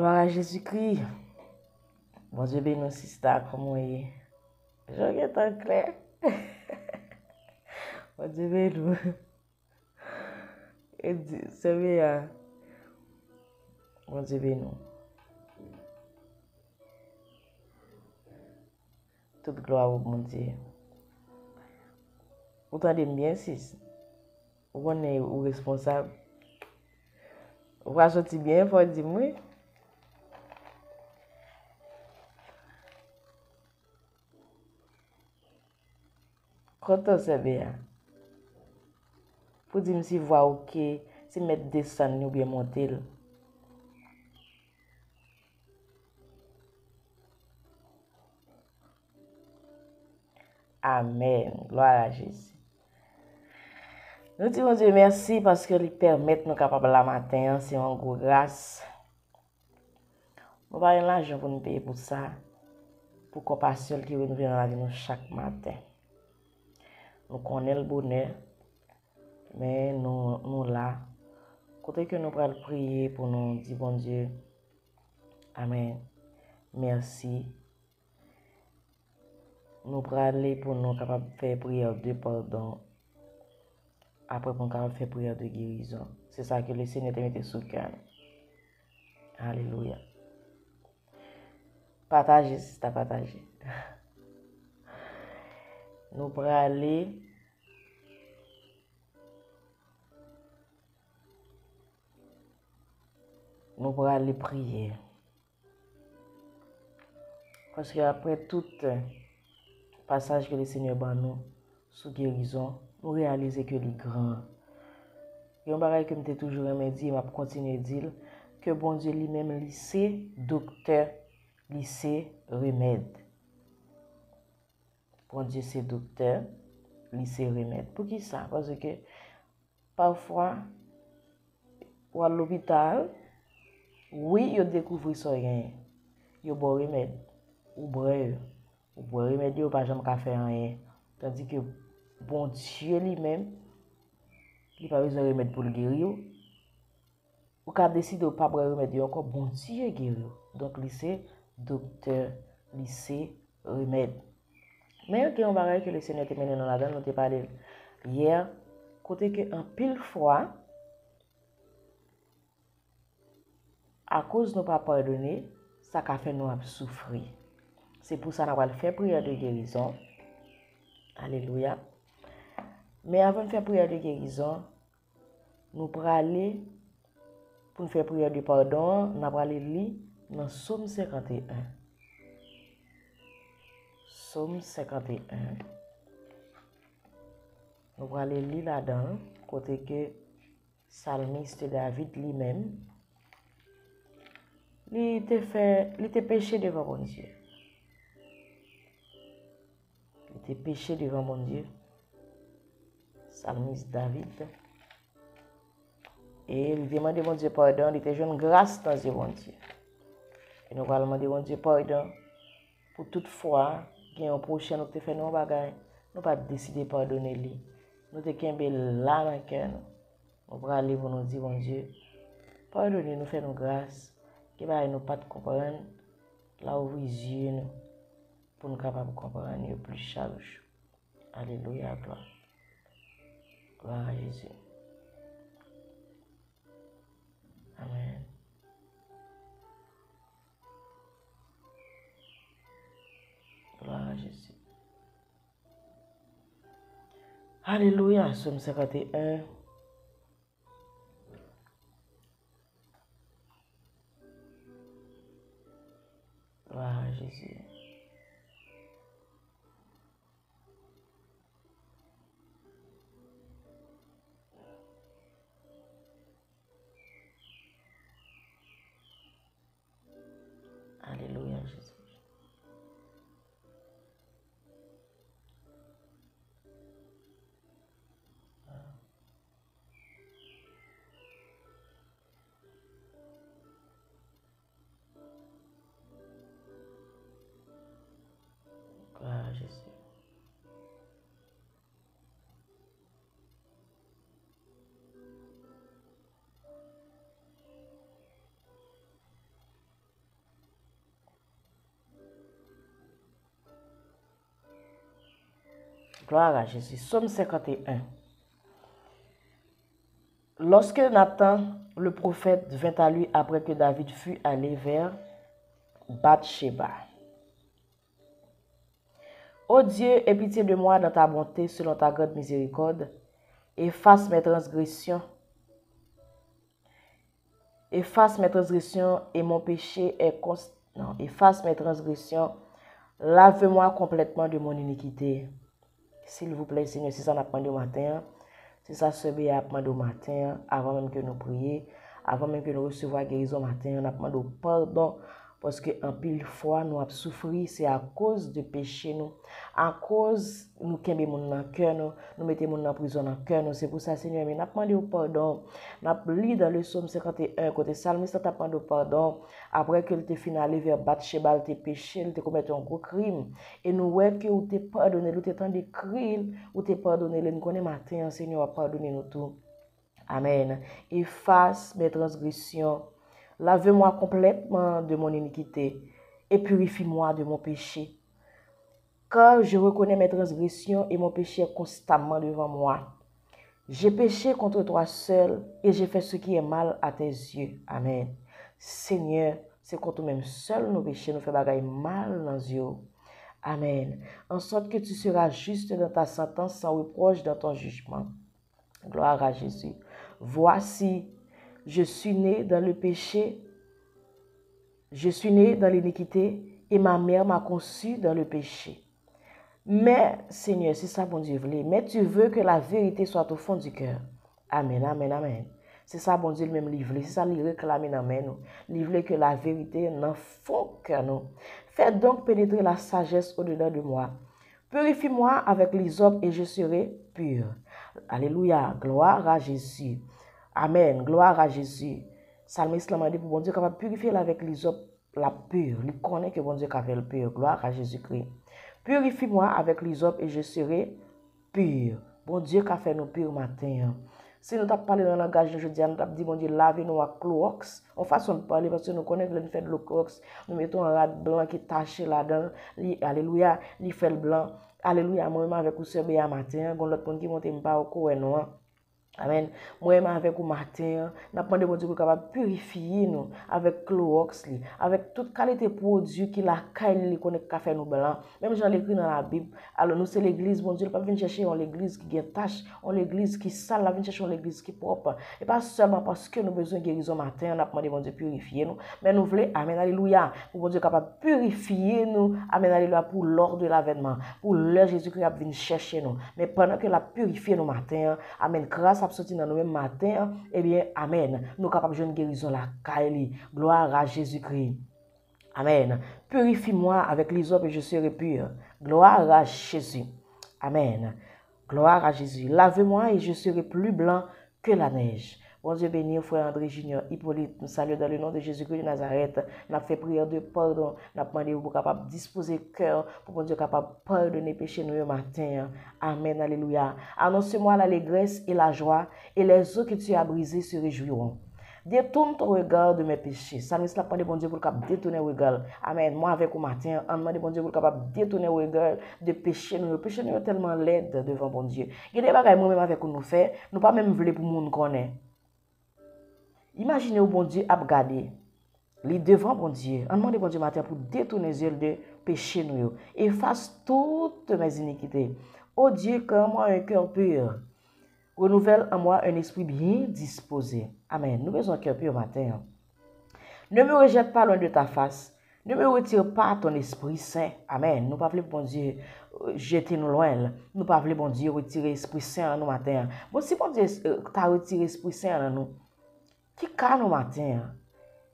Gloire à Jésus-Christ. Bon Dieu béni, sister, comment est? Je regarde clair. Bon Dieu béni. Et c'est bien. Bon Dieu béni. Toute gloire au bon Dieu. Vous entendez bien, sis? Vous êtes responsable. Vous avez sorti bien, faut dire moi. Quand c'est bien. Pour dire si vous voyez ok, si mettre descendre ou bien monter. Amen. Gloire à Jésus. Nous disons Dieu merci parce que il permet de nous capables la matin, c'est une grosse grâce. Nous avons l'argent pour nous payer pour ça, pour compassion qui renouvelle dans la vie nous chaque matin. Nous connaissons le bonheur, mais nous là, côté que nous allons prier pour nous dire bon Dieu, amen, merci. Nous allons aller pour nous capables de faire prière de pardon. Après, pour nous faire prière de guérison. C'est ça que le Seigneur te mette sous le cœur. Alléluia. Partagez si tu as partagé. Nous allons aller. Nous allons aller prier. Parce qu'après tout passage que le Seigneur bat nous sous guérison, nous réalisons que les grands. Il y a un bagage que je toujours aimé dire, je vais continuer à dire que bon Dieu lui-même lycée, docteur, lycée, remède. Bon Dieu c'est docteur, lycée, remède. Pour qui ça? Parce que parfois, ou à l'hôpital, oui, il découvre ça rien. Il bon remède. Ou bref, ou bon remède, il pas jamais faire rien. Tandis que bon Dieu lui-même, il n'a pas besoin de remède pour le guérir. Ou qu'à décider de ne pas boire remède, encore bon Dieu guérir. Donc, lycée, docteur, lycée, remède. Mais il y a un bagage que le Seigneur te mené dans la donne, nous te parlé hier, côté que en pile fois, à cause de nous pas pardonner, ça a fait nous souffrir. C'est pour ça qu'on va faire prière de guérison. Alléluia. Mais avant de faire prière de guérison, nous pourrons aller pour faire prière de pardon, nous allons aller lire dans Psaume 51. Psaume 51. Nous allons aller lire là-dedans, côté que psalmiste David lui-même, il était péché devant mon Dieu. Il était péché devant mon Dieu. Psalmiste David. Et il demandait mon Dieu pardon, il était jeune grâce dans Dieu mon Dieu. Et nous allons demander mon Dieu pardon pour toute fois qu'il y a un prochain nous te fait nos bagages, nous pas décider de pardonner lui. Nous te kembe là dans le cœur. Nous allons aller pour nous dire mon Dieu, pardonnez nous, fait nos grâces, qui va nous pas comprendre, là où les yeux nous, pour nous capables de comprendre plus chaque jour. Alléluia, gloire. Gloire à Jésus. Amen. Gloire à Jésus. Alléluia, Psaume 51. Gloire à Jésus. Alléluia, Jésus. Gloire à Jésus. Psaume 51. Lorsque Nathan, le prophète, vint à lui après que David fut allé vers Bathsheba. Ô Dieu, aie pitié de moi dans ta bonté, selon ta grande miséricorde. Efface mes transgressions. Efface mes transgressions et mon péché est constant. Efface mes transgressions. Lave-moi complètement de mon iniquité. S'il vous plaît, Seigneur, si ça n'a pas de matin, si ça se met à prendre au matin, avant même que nous prions, avant même que nous recevions la guérison matin, on a demandé pardon parce que en pile fois nous avons souffert, c'est à cause de péché nous, à cause nous kembe moun dans cœur nous mettons moun dans prison dans cœur nous, c'est pour ça Seigneur, mais nous avons demandé pardon. Nous avons lu dans le psaume 51 côté salmiste a demandé pardon après que tu fin aller vers Bathsheba, tu péché, tu commis un gros crime et nous voyons que tu t'es pardonné, tu t'es tant de crimes, ou t'es pardonné, nous connaissons matin, Seigneur, pardonner nous tout. Amen. Efface mes transgressions. Lave-moi complètement de mon iniquité et purifie-moi de mon péché. Car je reconnais mes transgressions et mon péché est constamment devant moi. J'ai péché contre toi seul et j'ai fait ce qui est mal à tes yeux. Amen. Seigneur, c'est contre nous-mêmes seuls nos péchés nous fait bagaille mal dans les yeux. Amen. En sorte que tu seras juste dans ta sentence, sans reproche dans ton jugement. Gloire à Jésus. Voici, je suis né dans le péché, je suis né dans l'iniquité et ma mère m'a conçu dans le péché. Mais, Seigneur, c'est ça, bon Dieu, voulait. Mais tu veux que la vérité soit au fond du cœur. Amen, amen, amen. C'est ça, bon Dieu, même livré. C'est ça, il réclame dans nous. Livré que la vérité n'en fond cœur nous. Fais donc pénétrer la sagesse au-dedans de moi. Purifie-moi avec l'hysope et je serai pur. Alléluia. Gloire à Jésus. Amen. Gloire à Jésus. Psalmiste l'a dit pour bon Dieu capable de purifier avec l'hysope la pure. Il connaît que bon Dieu a fait le pur. Gloire à Jésus-Christ. Purifie-moi avec l'hysope et je serai pur. Bon Dieu qui a fait nous pur matin. Si nous avons parlé dans le langage de jeudi, nous avons dit, bon Dieu, lavez-nous à Clorox. En façon de parler, parce que nous connaissons que nous faisons de Clorox. Nous mettons un rad blanc qui est taché là-dedans. Alléluia, il fait le blanc. Alléluia, moi-même avec vous, ce béa matin. Bon, l'autre monde qui monte pas au courant, non. Amen. Moi-même avec vous matin, nous demandons bon Dieu pour capable purifier nous avec Clorox, avec toute qualité de produit qui la caille qu'on est fait nous blanc. Même j'en l'écrit dans la Bible. Alors nous c'est l'église, bon Dieu, pas venir chercher l'église qui a tache, l'église qui sale, la venir chercher l'église qui propre. Et pas seulement parce que nous besoin de guérison matin, on a demandé bon Dieu purifier nous, mais nous voulons amen alléluia, pour bon Dieu capable purifier nous, amen alléluia pour l'heure de l'avènement, pour l'heure Jésus-Christ a venir chercher nous. Mais pendant que la purifier nous matin, amen grâce sorti dans nous-mêmes matin, eh bien, amen. Nous sommes capables de une guérison la caille. Gloire à Jésus-Christ. Amen. Purifie-moi avec l'hysope et je serai pur. Gloire à Jésus. Amen. Gloire à Jésus. Lave-moi et je serai plus blanc que la neige. Bon Dieu béni, frère André Junior, Hippolyte, nous saluons dans le nom de Jésus-Christ de Nazareth. Nous avons fait prière de pardon. Nous avons demandé pour capable disposer le cœur pour bon Dieu capable de pardonner péché nous le matin. Amen, alléluia. Annonce-moi l'allégresse et la joie et les eaux que tu as brisées se réjouiront. Détourne ton regard de mes péchés. Ça nous l'a demandé bon Dieu pour capable détourner le regard. Amen. Moi avec au matin, on demande bon Dieu pour capable détourner le regard de péché nous. Le péché nous est tellement laid devant bon Dieu. Il y a des bagages moi-même avec nous fait, nous pas même voulu pour monde connaître. Imaginez au bon Dieu à regarder, les devant bon Dieu, on demande bon Dieu matin pour détourner les yeux de péché nous, efface toutes mes iniquités. Ô Dieu, qu'en moi un cœur pur, renouvelle en moi un esprit bien disposé. Amen. Nous besoin un cœur pur matin. Ne me rejette pas loin de ta face, ne me retire pas ton esprit saint. Amen. Nous pas voulons bon Dieu jeter nous loin. Nous pas voulons bon Dieu retirer l'esprit saint en nous matin. Bon si bon Dieu t'a retiré l'esprit saint en nous, qui calme au matin.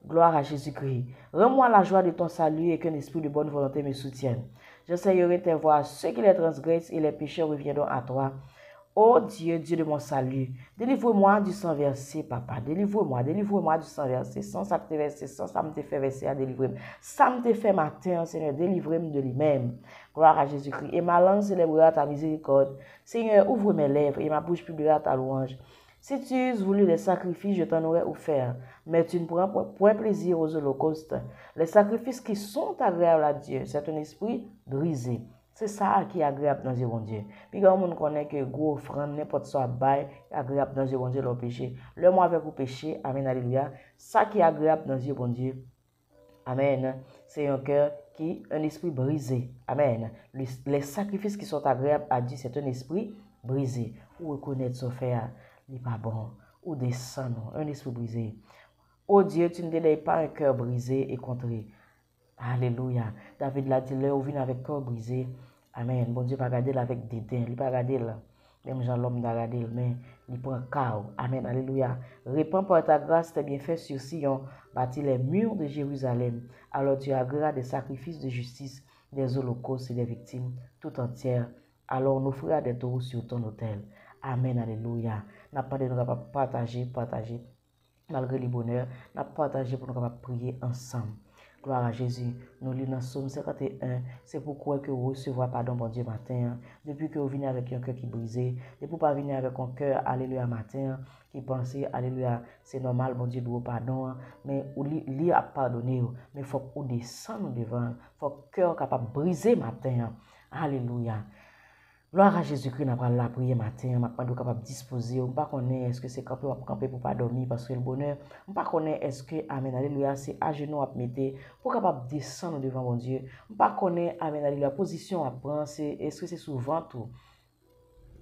Gloire à Jésus-Christ. Rends-moi la joie de ton salut et qu'un esprit de bonne volonté me soutienne. J'essayerai tes voies. Ceux qui les transgressent et les pécheurs reviendront à toi. Ô Dieu, Dieu de mon salut, délivre-moi du sang versé, papa. Délivre-moi du sang versé. Sans ça te verser, sans ça me te fait verser à délivrer. Ça me te fait matin, Seigneur, délivre-moi de lui-même. Gloire à Jésus-Christ. Et ma langue célébrera ta miséricorde. Seigneur, ouvre mes lèvres et ma bouche publiera ta louange. Si tu eusses voulu des sacrifices, je t'en aurais offert, mais tu ne prends point plaisir aux holocaustes. Les sacrifices qui sont agréables à Dieu, c'est un esprit brisé. C'est ça qui est agréable dans le bon Dieu. Puis quand on connaît que gros offrande, n'importe quoi bail, agréable dans le bon Dieu, le péché. Le moi avec vous péché, amen, alléluia. Ça qui est agréable dans le bon Dieu, amen, c'est un cœur qui, un esprit brisé, amen. Les sacrifices qui sont agréables à Dieu, c'est un esprit brisé. Ou reconnaître son frère, il n'est pas bon. Ou descendre, un esprit brisé. Oh Dieu, tu ne délayes pas un cœur brisé et contré. Alléluia. David l'a dit, là, on vient avec cœur brisé. Amen. Bon Dieu, pas regarder là avec dédain. Il pas regarder là. Même Jean l'homme n'a regardé, mais il prend chaos. Amen. Alléluia. Répands par ta grâce tes bienfaits sur Sion, bâtis les murs de Jérusalem. Alors tu agréas des sacrifices de justice, des holocaustes et des victimes tout entières. Alors on offrira des taureaux sur ton autel. Amen. Alléluia. N'a pas de nous partager, malgré les bonheurs, n'a partagé pour nous capables prier ensemble. Gloire à Jésus. Nous lisons dans Psaume 51. C'est pourquoi que vous recevrez pardon, bon Dieu, matin. Depuis que vous venez avec un cœur qui est brisé. Depuis que vous pas venir avec un cœur, alléluia, matin. Qui pense, alléluia, c'est normal, bon Dieu, de vous pardon. Mais vous lui a pardonné. Mais il faut que vous descendez devant. Il faut que le cœur capable de briser matin. Alléluia. Gloire à Jésus-Christ, n'a pas la prière matin, m'a pas capable de disposer, on pas connaît est-ce que c'est camper pour pas dormir parce que le bonheur, on pas connaît est-ce que amen alléluia, c'est à genoux à mettre pour capable descendre devant mon Dieu. On pas connaît amen alléluia, position à prendre, c'est est-ce que c'est souvent tout.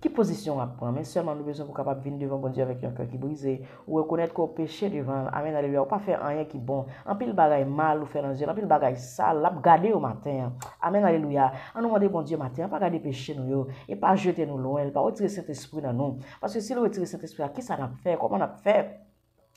Qui position à prendre, mais seulement nous besoin pour capable venir devant bon Dieu avec un cœur qui brisé ou reconnaître qu'on péché devant amen alléluia, ou pas faire rien qui bon, en pile bagaille mal ou faire dans Dieu, en pile bagaille sale, l'a garder au matin. Amen alléluia. On nous demande bon Dieu matin, pas garder péché nous yo et pas jeter nous loin, pas retirer Saint-Esprit dans nous parce que si nous retirer Saint-Esprit, qui ça n'a fait, comment on a fait?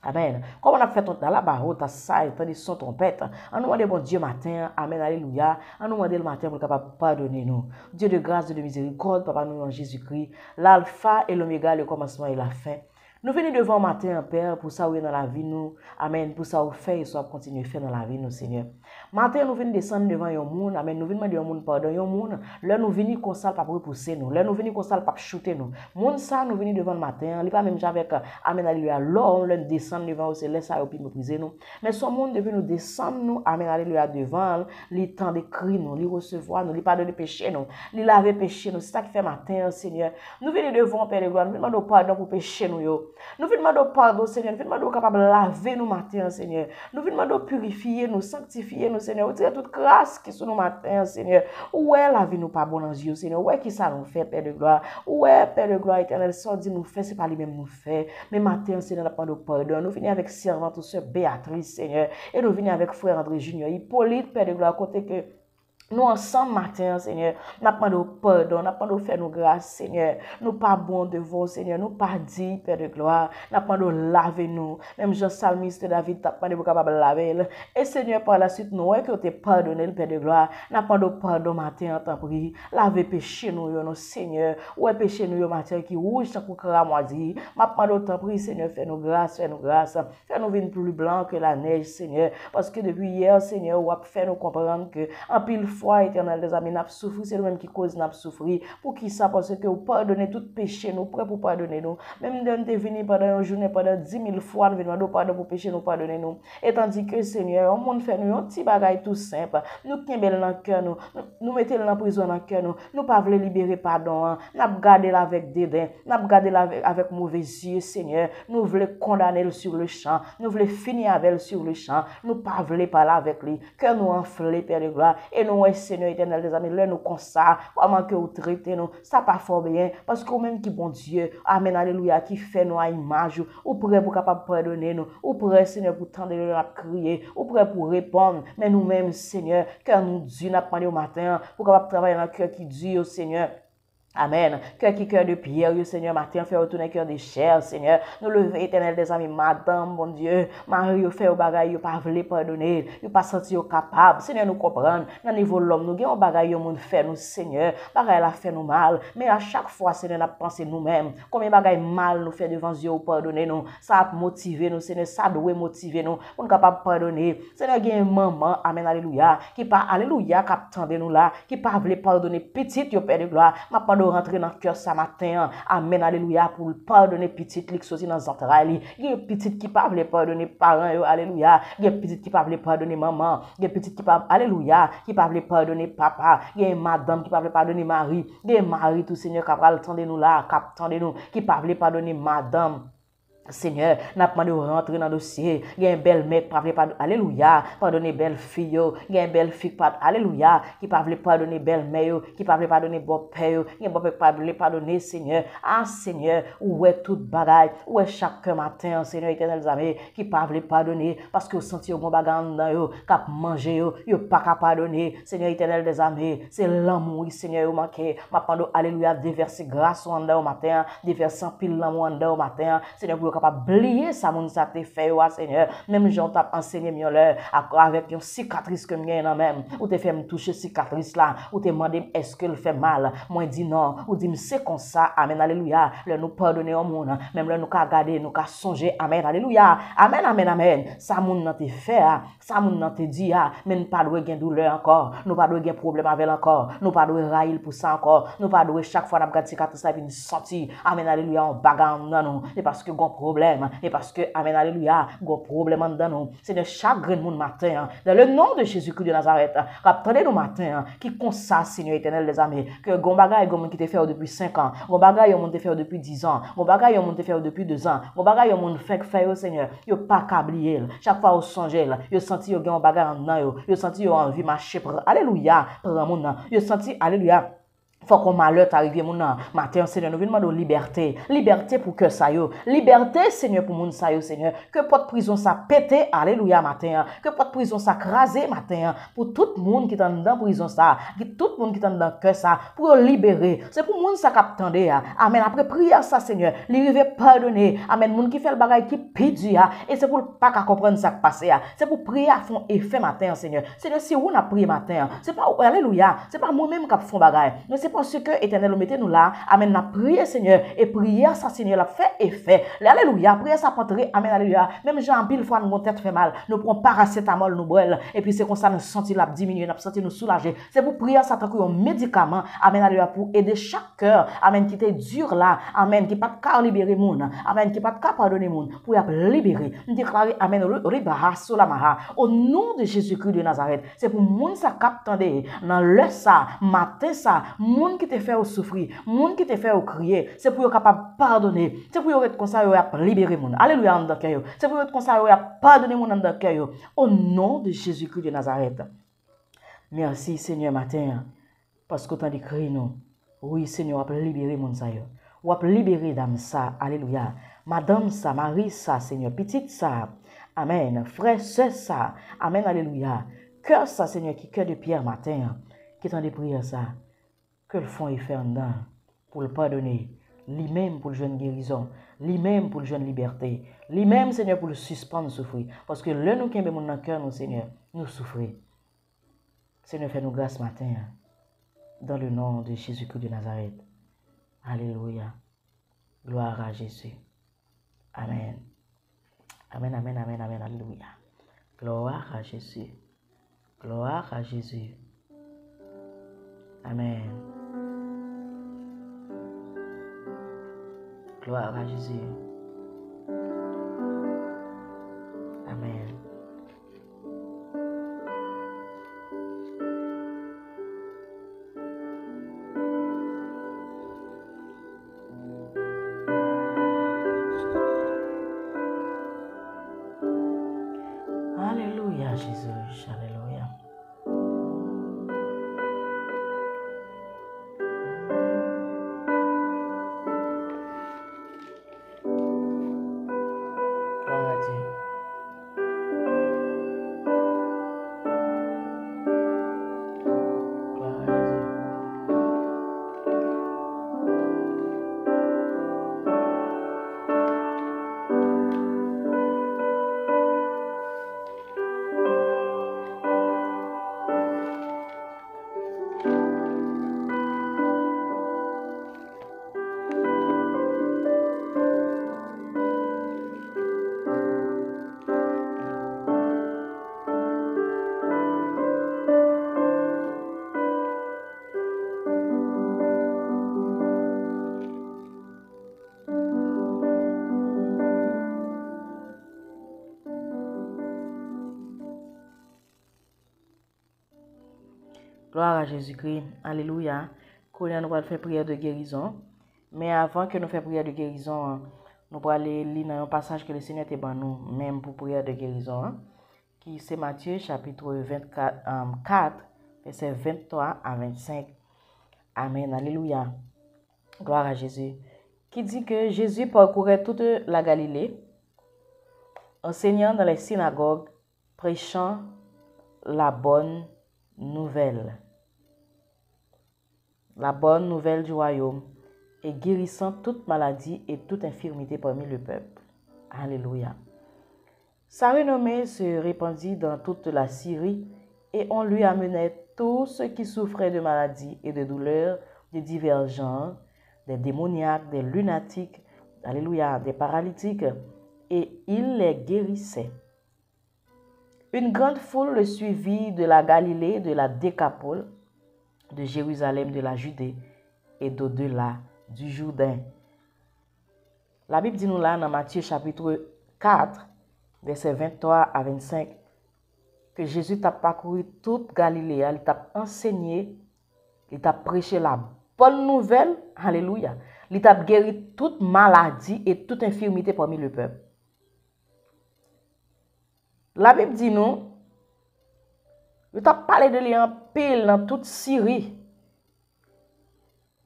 Amen. Comme on a fait dans la barotte, à ça, et tandis son trompette, on nous demande bon Dieu matin, amen, alléluia, on nous demande le matin pour capable pardonner nous. Dieu de grâce, de miséricorde, papa nous en Jésus-Christ, l'alpha et l'oméga, le commencement et la fin. Nous venons devant matin, Père, pour ça où est dans la vie nous, amen, pour ça où fait et soit continuer à faire dans la vie nous, Seigneur. Matin, nous venons descendre devant un monde, amen, nous venons demander un monde pardon, un monde, là nous venons comme ça, pas repousser nous, là nous venons comme ça, pas shooter nous. Monde ça, nous venons devant le matin, il pas même avec, amen, alléluia, là on le descend devant, c'est là ça, puis mépriser nous. Mais ce monde devait nous descendre nous, amen, alléluia, devant, les temps de cri nous, les recevoir nous, les pardonner péché nous, les laver péché nous, c'est ça qui fait matin, Seigneur. Nous venons devant, Père de gloire, nous venons demander pardon pour péché nous, yo. Nous venons demander pardon, Seigneur. Nous venons demander capable de laver nous matin, Seigneur. Nous venons demander purifier nous, sanctifier nous, Seigneur. Retirer toute grâce qui est sur nous matin, Seigneur. Où est la vie nous pas bon dans les yeux, Seigneur? Où est qui ça nous fait, Père de gloire? Où est, Père de gloire éternel? Ça dit nous fait, c'est pas lui-même nous fait. Mais matin, Seigneur, nous demandons pardon. Nous venons avec servante, sœur Béatrice, Seigneur. Et nous venons avec frère André Junior, Hippolyte, Père de gloire, côté que nous ensemble matin, Seigneur, nous demandons pardon, nous demandons faire nos grâces, Seigneur. Nous pas bon devant, Seigneur, nous pas dit, Père de gloire. Nous demandons laver nous. Même Jean Salmiste David t'a demandé pour capable laver. Et Seigneur, par la suite, nous que tu pardonné, Père de gloire. Nous demandons pardon matin en temps pris. Laver péché nous, nos Seigneur. Ouais péché nous matin qui rouge sans qu'on moisi. Nous demandons temps pris, Seigneur, fais nos grâces, fais nos grâces. Fais nous venir plus blanc que la neige, Seigneur. Parce que depuis hier, Seigneur, ou a fait nous comprendre que en pile foi éternel des amis, n'a souffri, c'est nous-mêmes qui cause n'a souffri. Pour qui ça? Parce que vous pardonnez tout péché, nous, prêts pour pardonner nous. Même de nous venir pendant une journée, pendant 10 000 fois, nous venons pardon pour péché, nous pardonner nous. Et tandis que Seigneur, on monde fait nous un petit bagage tout simple. Nous qui belle dans le cœur, nous mettons dans la prison dans le cœur, nous pas voulons libérer pardon, nous garder là avec dédain, nous garder là avec mauvais yeux, Seigneur. Nous voulons condamner sur le champ, nous voulons finir avec elle sur le champ, nous pas voulons parler avec lui, que nous enfler, Père de gloire, et nous, Seigneur éternel des amis, là nous comme ça, comment que vous traitez nous, ça pas fort bien, parce que même qui bon Dieu, amen, alléluia, qui fait nous à image, ou prêt pour capable pardonner nous, ou prêt, Seigneur, pour tendre à crier, ou prêt pour répondre, mais nous-mêmes, Seigneur, que nous Dieu n'a pas au matin, pour capable travailler dans le cœur qui dure, Seigneur. Amen. Cœur de pierre, Seigneur, matin, fait retourner cœur de chair, Seigneur. Nous lever éternel des amis, madame, bon Dieu. Marie, fait au bagay, yo pas voulu pardonner, yo pas senti capable. Seigneur, nous comprendre. Dans niveau l'homme, nous gagnons bagay, yo moun fait nous, Seigneur. Bagay la fait nous mal. Mais à chaque fois, Seigneur, n'a pensé nous-mêmes. Combien bagay mal nous fait devant Dieu, pardonner nous. Ça a motivé nous, Seigneur. Ça doit motiver nous. Pour nous capable pardonner. Seigneur, gagne maman, amen, alléluia. Qui pas, alléluia, qui attendait nous là. Qui pas voulu pardonner petite, yo Père de gloire. Ma pardon rentrer dans le cœur ce matin. Amen, alléluia, pour pardonner petite qui sorti dans entrailles. Il y a petite qui pas pardonner parents, alléluia. Il y a petite qui pas pardonner maman. Il y a petite qui pas, alléluia, qui pas pardonner papa. Il y a madame qui pas pardonner mari. Il y a mari tout Seigneur qui va attendre nous là, qui pas pardonner madame. Seigneur, n'a pas de rentrer dans le dossier. Il y a un bel mec, alléluia, pardonner belle fille, il y a une belle fille, alléluia, qui parle pardonner belle mère, qui parle pardonner beau père, il y a beau pardonner Seigneur. Ah Seigneur, où est toute bagaille, où est chaque matin, Seigneur éternel amis, qui parle pardonner, parce que vous sentez bon bagage dans yo, cap manger yo pas capable pardonner, Seigneur éternel des amis, c'est l'amour, Seigneur, vous manquez, ma pardon, alléluia, déverser grâce au matin, déverser pile l'amour au matin, Seigneur, pour capable oublier ça mon ça te fait Seigneur même j'en t'a enseigné mieux là avec une cicatrice que mien dans même ou te fait me toucher cicatrice là ou te demander est-ce que le fait mal moi dit non ou dit c'est comme ça amen alléluia le nous pardonner au monde même le nous ka regarder nous ka songer amen alléluia amen amen amen ça moun nan te fait ça moun nan te dit mais nous pas doit gain douleur encore nous pas doit gain problème avec encore nous pas doit railler pour ça encore nous pas doit chaque fois n'a regarder cicatrice ça vient sortir amen alléluia en bagarre non non c'est parce que gon problème et parce que amen alléluia gon problème dans nous c'est de chaque grain monde matin dans le nom de Jésus-Christ de Nazareth attendez nous matin qui comme ça Seigneur éternel les amis que gon bagaille gon qui te fait depuis 5 ans gon bagaille on te fait depuis 10 ans gon bagaille on te fait depuis 2 ans gon bagaille on fait au Seigneur yo pas cablier chaque fois au songer là yo senti yo gon bagaille dans yo senti yo envie marcher alléluia pour monde yo senti alléluia faut qu'on malheur t'arrive mon matin Seigneur nous venons de liberté pour que ça yo liberté Seigneur pour mon ça yo Seigneur que porte prison ça pété alléluia matin que porte prison ça crasé matin pour tout le monde qui est dans prison ça tout le monde qui est dans cœur ça pour libérer c'est pour monde ça qu'attendait amen après prière ça Seigneur lui veut pardonner amen monde qui fait le bagage qui pidi et c'est pour pas qu'à comprendre ça qui passe c'est pour prier à fond effet matin Seigneur si on a prié matin c'est pas alléluia c'est pas moi même qui font bagage mais c'est parce que éternel mettez nous là amen n'a prié Seigneur et prière ça Seigneur l'a fait effet alléluia prière ça porterait amen alléluia même Jean pile fois nous tête fait mal nous prend paracétamol nous boire et puis c'est comme ça nous senti la diminuer nous senti nous soulager c'est pour prière ça tant que un médicament amen alléluia pour aider chaque cœur amen qui était dur là amen qui pas de libérer monde amen qui pas de pardonner monde pour libérer nous déclarer amen au nom de Jésus-Christ de Nazareth c'est pour monde ça captender dans le ça matin ça monde qui te fait souffrir, monde qui te fait crier, c'est pour être capable de pardonner, c'est pour être comme ça libérer monde. Alléluia dans cœur. C'est pour être comme ça pardonner monde dans cœur. Au nom de Jésus-Christ de Nazareth. Merci Seigneur matin parce que tu as décrit nous. Oui Seigneur, on libérer monde ça yo. On libérer dame ça. Alléluia. Madame ça, Marie ça Seigneur, petite ça. Amen. Frère sœur ça. Amen. Alléluia. Cœur ça Seigneur qui cœur de pierre matin qui t'en des prières ça. Que le fond est fait en dedans pour le pardonner, lui-même pour le jeune guérison, lui-même pour le jeune liberté, lui-même Seigneur pour le suspendre souffrir. Parce que le nous qui aimons dans le cœur, nous Seigneur, nous souffrons. Seigneur, fais-nous grâce matin, dans le nom de Jésus-Christ de Nazareth. Alléluia. Gloire à Jésus. Amen. Amen, amen, amen, amen, alléluia. Gloire à Jésus. Gloire à Jésus. Amen. Gloire à Jésus. Amen. Alléluia, Jésus. Alléluia. Gloire à Jésus-Christ. Alléluia. Nous allons faire prière de guérison. Mais avant que nous fassions prière de guérison, nous allons aller lire un passage que le Seigneur t'a donné nous, même pour prière de guérison, qui c'est Matthieu chapitre 4, versets 23 à 25. Amen. Alléluia. Gloire à Jésus. Qui dit que Jésus parcourait toute la Galilée, enseignant dans les synagogues, prêchant la bonne nouvelle. La bonne nouvelle du royaume et guérissant toute maladie et toute infirmité parmi le peuple. Alléluia. Sa renommée se répandit dans toute la Syrie et on lui amenait tous ceux qui souffraient de maladies et de douleurs de divers genres, des démoniaques, des lunatiques, alléluia, des paralytiques, et il les guérissait. Une grande foule le suivit de la Galilée, de la Décapole, de Jérusalem, de la Judée et d'au-delà du Jourdain. La Bible dit nous là dans Matthieu chapitre 4, versets 23 à 25, que Jésus t'a parcouru toute Galilée, il t'a enseigné, il t'a prêché la bonne nouvelle, alléluia, il t'a guéri toute maladie et toute infirmité parmi le peuple. La Bible dit nous, il t'a parlé de lui en pile dans toute Syrie.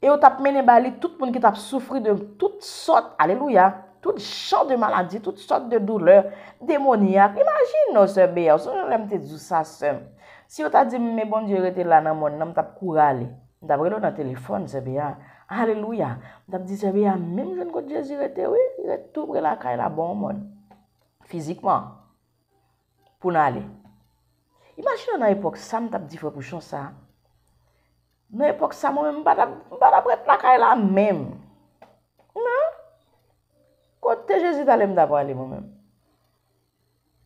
Et on t'a mené bali tout le monde qui t'a souffert de toutes sortes, alléluia, toutes sortes de maladies, toutes sortes de douleurs démoniaques. Imagine nos sœurs Béa, si on aime te dire ça seul. Si on t'a dit mais bon Dieu était là dans mon nom, t'a couragé. T'a pris dans téléphone sœur Béa. Alléluia. T'a dit sœur Béa, même jeune que Jésus était oui, il est tout près la caille la bon monde. Physiquement pour aller. Imagine dans l'époque ça t'a dit frère pour ça. Dans l'époque ça moi-même pas prête la caille la même. Non. Côté Jésus t'allait me d'avoir aller moi-même.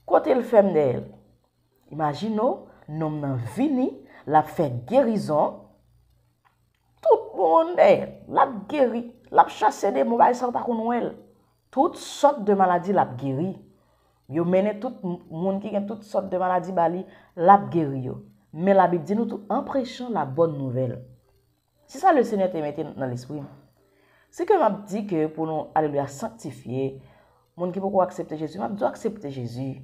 Côté le femme d'elle. Imaginons nom nan vini, la fait guérison. Tout le monde l'a guéri, l'a chassé des mauvais sans pas connaître. Toutes sortes de maladies l'a guéri. Yo mené tout monde qui a toutes sortes de maladies bali l'a guéri yo. Mais la Bible dit nous tout en prêchant la bonne nouvelle. C'est ça le Seigneur te mette dans l'esprit. C'est que m'a dit que pour nous alléluia sanctifier, monde qui peut accepter Jésus, m'a doit accepter Jésus.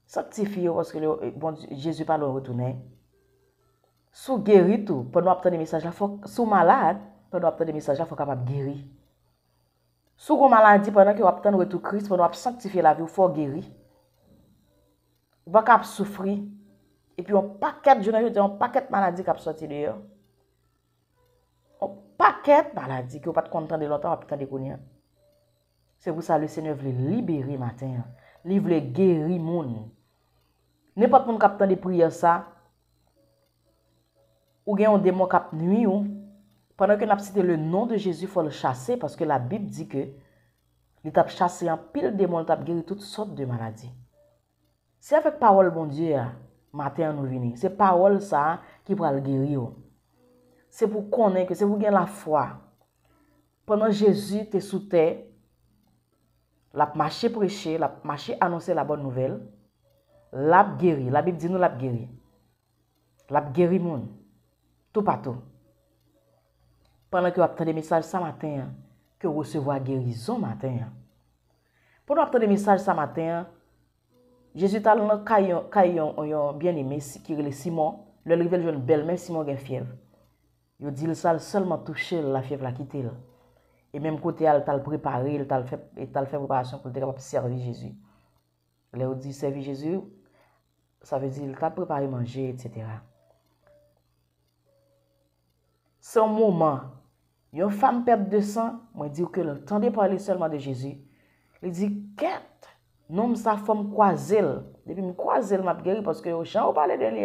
Sanctifier parce que bon Jésus pas le retourner. Sous guéri tout, pendant obtenir des messages là, faut sous malade, pendant obtenir des messages là, faut capable guérir. Sous une maladie pendant que obtenir retour Christ, pendant sanctifier la vie, faut guérir. Ou pas capable souffrir. Et puis, un paquet de maladies qui a sorti dehors. Un paquet de maladies qui n'a pas de content de longtemps, pas de connaître. C'est pour ça que le Seigneur veut libérer matin. Il veut guérir les gens. N'importe qui qui a de prières ça, ou bien un démon qui a nuit, pendant que nous avons cité le nom de Jésus, il faut le chasser parce que la Bible dit que il a chassé un pile de démons, il a guéri toutes sortes de maladies. C'est avec parole, bon Dieu, matin nous venons. C'est parole ça qui va le guérir. C'est pour connaître que c'est pour gagner la foi. Pendant Jésus était sous terre, l'a marché prêcher, l'a marché annoncer la bonne nouvelle, l'a guéri. La Bible dit nous l'a guéri. L'a guéri moun. Tout partout. Pendant que vous avez des messages ce matin, que vous recevez guérison matin. Pendant que vous avez des messages ce matin, Jésus t'a dans caillon bien-aimé qui est Simon, le révèle une belle même Simon a fièvre. Il dit ça seulement toucher la fièvre la quitter. Et même côté il t'a préparé, il t'a fait préparation pour être capable de servir Jésus. Là il dit servir Jésus, ça veut dire il t'a préparé manger etc. C'est un moment, une femme perd de sang, moi dis que le temps de parler seulement de Jésus. Il dit quête non sa femme croiselle depuis me croiselle m'a guéri parce que au champ on parler de lui.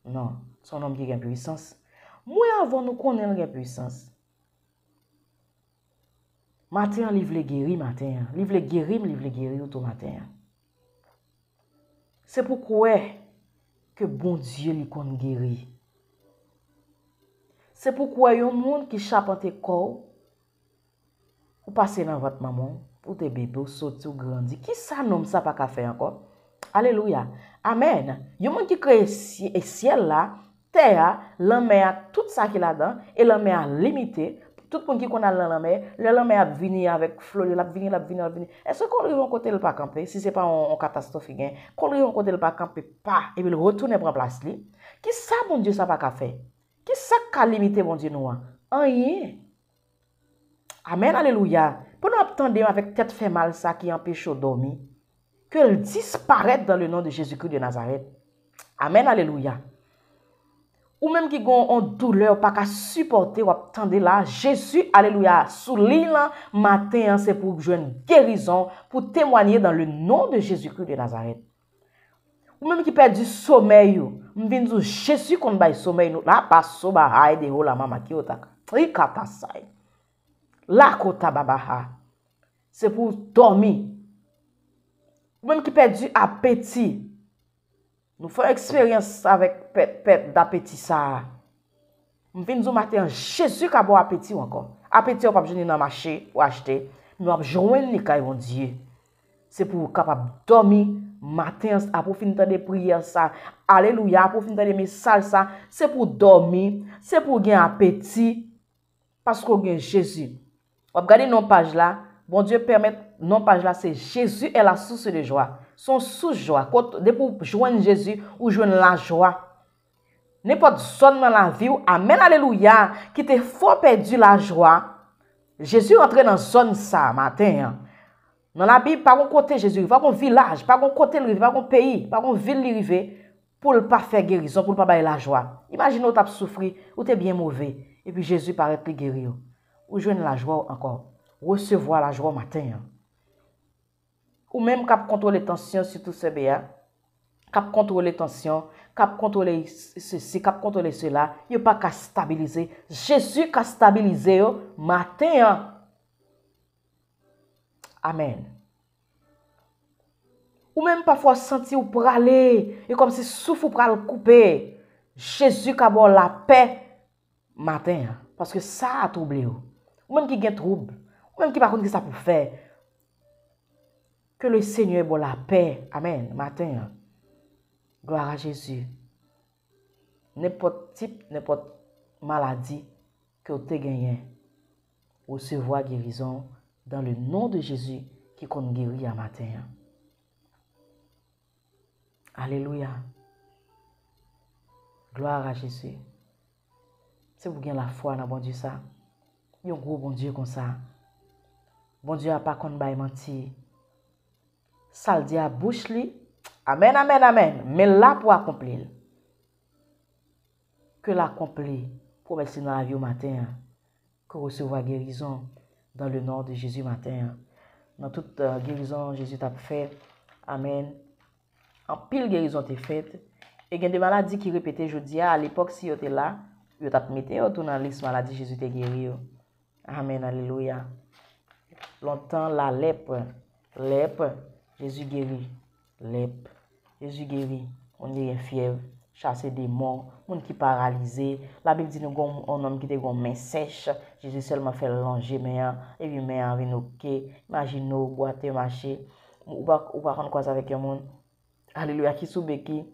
Non, son homme qui a puissance. Moi avant nous connaître la puissance. Matin livre les guérir matin, livre les guérir tout matin. C'est pourquoi que bon Dieu lui connaît guérir. C'est pourquoi il y a un monde qui charpente corps ou passer dans votre maman ou tes bébés ou sortir ou grandir. Qui ça nomme ça pas faire encore? Alléluia. Amen. Il y a un monde qui crée ciel là, terre, l'homme a tout ça qu'il a dedans, et l'homme a limité. Tout le monde qui connaît l'homme a venu avec flot, il a venu. Est-ce qu'on arrive à côté le pas camper, si ce n'est pas en catastrophe, qu'on arrive à côté le pas camper, pas, et puis il retourne pour place li? Qui ça, mon Dieu, ça pas qu'à faire? Qui ça qu'a limité, mon Dieu, nous? Rien. Amen, alléluia. Pour nous attendre avec tête fait mal, ça qui empêche de dormir, qu'elle disparaisse dans le nom de Jésus-Christ de Nazareth. Amen, alléluia. Ou même qui ont une douleur, pas qu'à supporter ou attendre là, Jésus, alléluia, sous l'île, matin, c'est pour jouer une guérison, pour témoigner dans le nom de Jésus-Christ de Nazareth. Ou même qui perd du sommeil, on vient dire Jésus qu'on baille sommeil, là, pas soba, haï, de la maman qui otaka, trikatasai, la kota babaha, c'est pour dormir. Ou même qui perd du appétit, nous faisons expérience avec perte d'appétit ça. Nous venons matin Jésus qui a bon appétit encore. Appétit on pas venir dans le marché ou acheter, mais on joindre les cailles mon Dieu. C'est pour capable dormir matin pour finir de prières ça. Alléluia, pour finir de messages ça, c'est pour dormir, c'est pour gagner appétit parce qu'on gagne Jésus. On regarde nos pages là, bon Dieu permet nos pages là c'est Jésus est la source de joie. Son sous-joie. Dès pour joindre Jésus ou joindre la joie. N'importe zone dans la vie, amen, alléluia, qui te fort perdu la joie. Jésus entre dans zone ça matin. Dans la Bible, pas un côté Jésus, pas un village, pas un côté rive, pas un pays, pas une ville rive pour ne pas faire guérison, pour ne pas bailler la joie. Imaginez tu as souffert ou tu es bien mauvais et puis Jésus paraît te guérir. Ou joindre la joie encore. Recevoir la joie matin. Ou même cap contrôler tension sur tout ce bien, cap contrôler tension, cap contrôler ceci, cap contrôler cela, il pas qu'à stabiliser. Jésus qu'a stabilisé matin. Amen. Ou même parfois sentir ou praler, et comme si souffle pral couper. Jésus qu'a bon la paix matin parce que ça a troublé ou même qui gagne trouble, ou même qui pas connaît que ça pour faire. Que le Seigneur ait bon la paix. Amen. Matin. Gloire à Jésus. N'importe type, n'importe maladie que vous avez gagné, recevoir guérison dans le nom de Jésus qui compte guérir à matin. Alléluia. Gloire à Jésus. Si vous avez la foi dans bon Dieu ça, il y a un gros bon Dieu comme ça. Bon Dieu n'a pas qu'on va mentir. Ça le dit à bouche li. Amen, amen, amen. Mais là pour accomplir. Que l'accomplir. Pour mettre dans la vie au matin. Que recevoir guérison dans le nom de Jésus matin. Dans toute guérison, Jésus t'a fait. Amen. En pile guérison t'est faite. Et il y a des maladies qui répétaient, je dis, à l'époque, si vous étiez là, vous t'avez mis dans la liste maladie, Jésus t'a guéri. Amen, alléluia. Longtemps, la lèpre, Jésus guérit. Lèpre, Jésus guérit. On est fièvre, chasser des morts, monde qui paralysé. La Bible dit nous un homme qui a une main sèche. Jésus seulement fait longer main et puis main avec nous. Imagine nous boire marcher. Ou pas rendre quoi avec un monde. Alléluia qui soube qui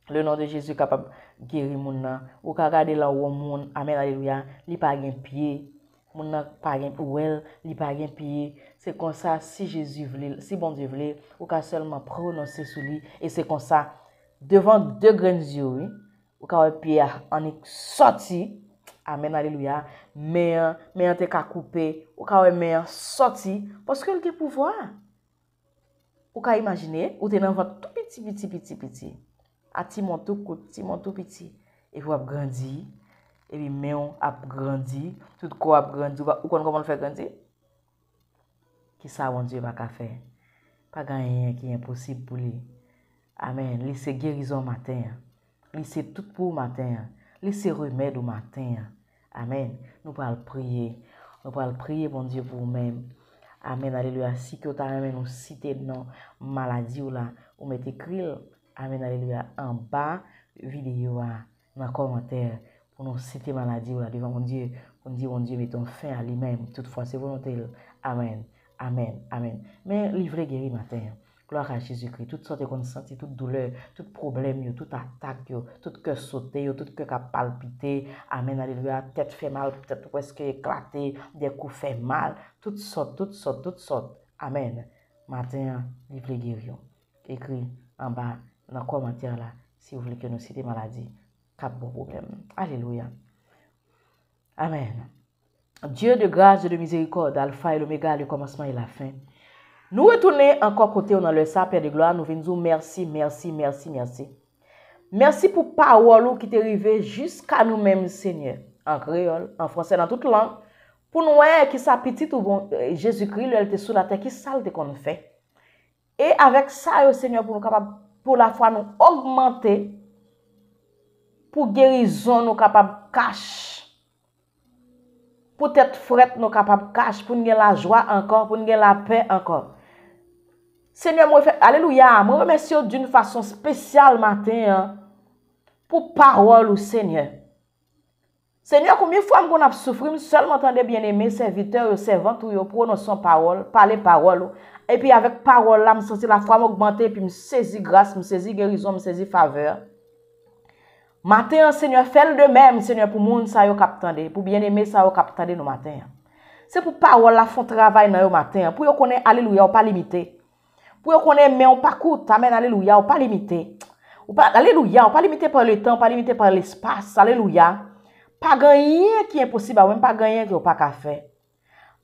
le nom de Jésus capable guérir mon nan. Ou ka regarder là où monde. Amen, alléluia. Li pas gen pied. Mon nan pas gen ouel, li pas gen pied. C'est comme ça si Jésus voulait, si bon Dieu voulait, ou ka seulement prononcer sur lui et c'est comme ça devant deux grands yeux, oui, ou ka pied en est sorti. Amen, alléluia. Mais on te ka couper, ou ka mais sorti parce que le pouvoir. Ou ka imaginer, ou te nan ventre tout petit. A ti mon tout petit et puis a grandi et puis mais on a grandi, tout corps a grandi ou comment le faire grandir? Qui ça mon Dieu va faire? Pas rien qui est impossible pour lui. Amen. Lui c'est guérison matin. Lui c'est tout pour matin. Lui c'est remède au matin. Amen. Nous allons prier. Nous allons prier bon Dieu pour nous-mêmes. Amen. Alléluia. Si que tu as nous citer non maladie ou là, ou mettez écrit amen, alléluia, en bas vidéo, dans le commentaire, pour nous citer maladie ou là devant mon Dieu. On dit, mon Dieu, mettons fin à lui-même. Toutefois, c'est volontaire. Amen. Amen. Amen. Mais livrer guéri matin. Gloire à Jésus-Christ. Toutes sortes de consenti, toute douleur, tout problème, toute attaque, tout cœur sauté, tout cœur qui a palpité. Amen, alléluia. Tête fait mal, peut-être presque éclaté, des coups fait mal. Toutes sortes, toutes sortes, toutes sortes. Amen. Matin, livre les guérir. Écrit en bas dans le commentaire là, si vous voulez que nous citions maladie. Cap bon problème. Alléluia. Amen. Dieu de grâce et de miséricorde, Alpha et l'Oméga, le commencement et la fin. Nous retournons encore côté dans le sang, Père de gloire. Nous venons dire merci, merci, merci, merci. Merci pour parole qui t'est arrivé jusqu'à nous-mêmes, Seigneur. En créole, en français, dans toute langue. Pour nous, qui sa petite ou bon, Jésus-Christ, elle était sous la terre, qui salte qu'on fait. Et avec ça, Seigneur, pour nous capables, pour la foi, nous augmenter. Pour guérison, nous capables cacher. Pour être fret, nous capables cacher. Pour nous la joie encore, pour nous la paix encore. Seigneur, alléluia, je remercie d'une façon spéciale matin pour parole au Seigneur. Seigneur, combien de fois on a souffert, seulement entendez bien aimé, serviteur, servante, ou prononçant parole, parler parole. Et puis avec parole là, je sens la foi m'augmenter, puis je saisis grâce, je saisis guérison, je saisis faveur. Matin, Seigneur, fais le de même, Seigneur, pour monde ça yo captande, pour bien aimer ça yo captande nos matin. C'est pour parole là font travail dans yo matin, pour yo connaître alléluia, pas limité. Pour qu'on ait mais on pas coûte, amen, alléluia, on pas limité. Alléluia, on pas limité par le temps, pas limité par l'espace, alléluia. Pas gagner qui est impossible, même pas gagner qui on pas qu'à faire.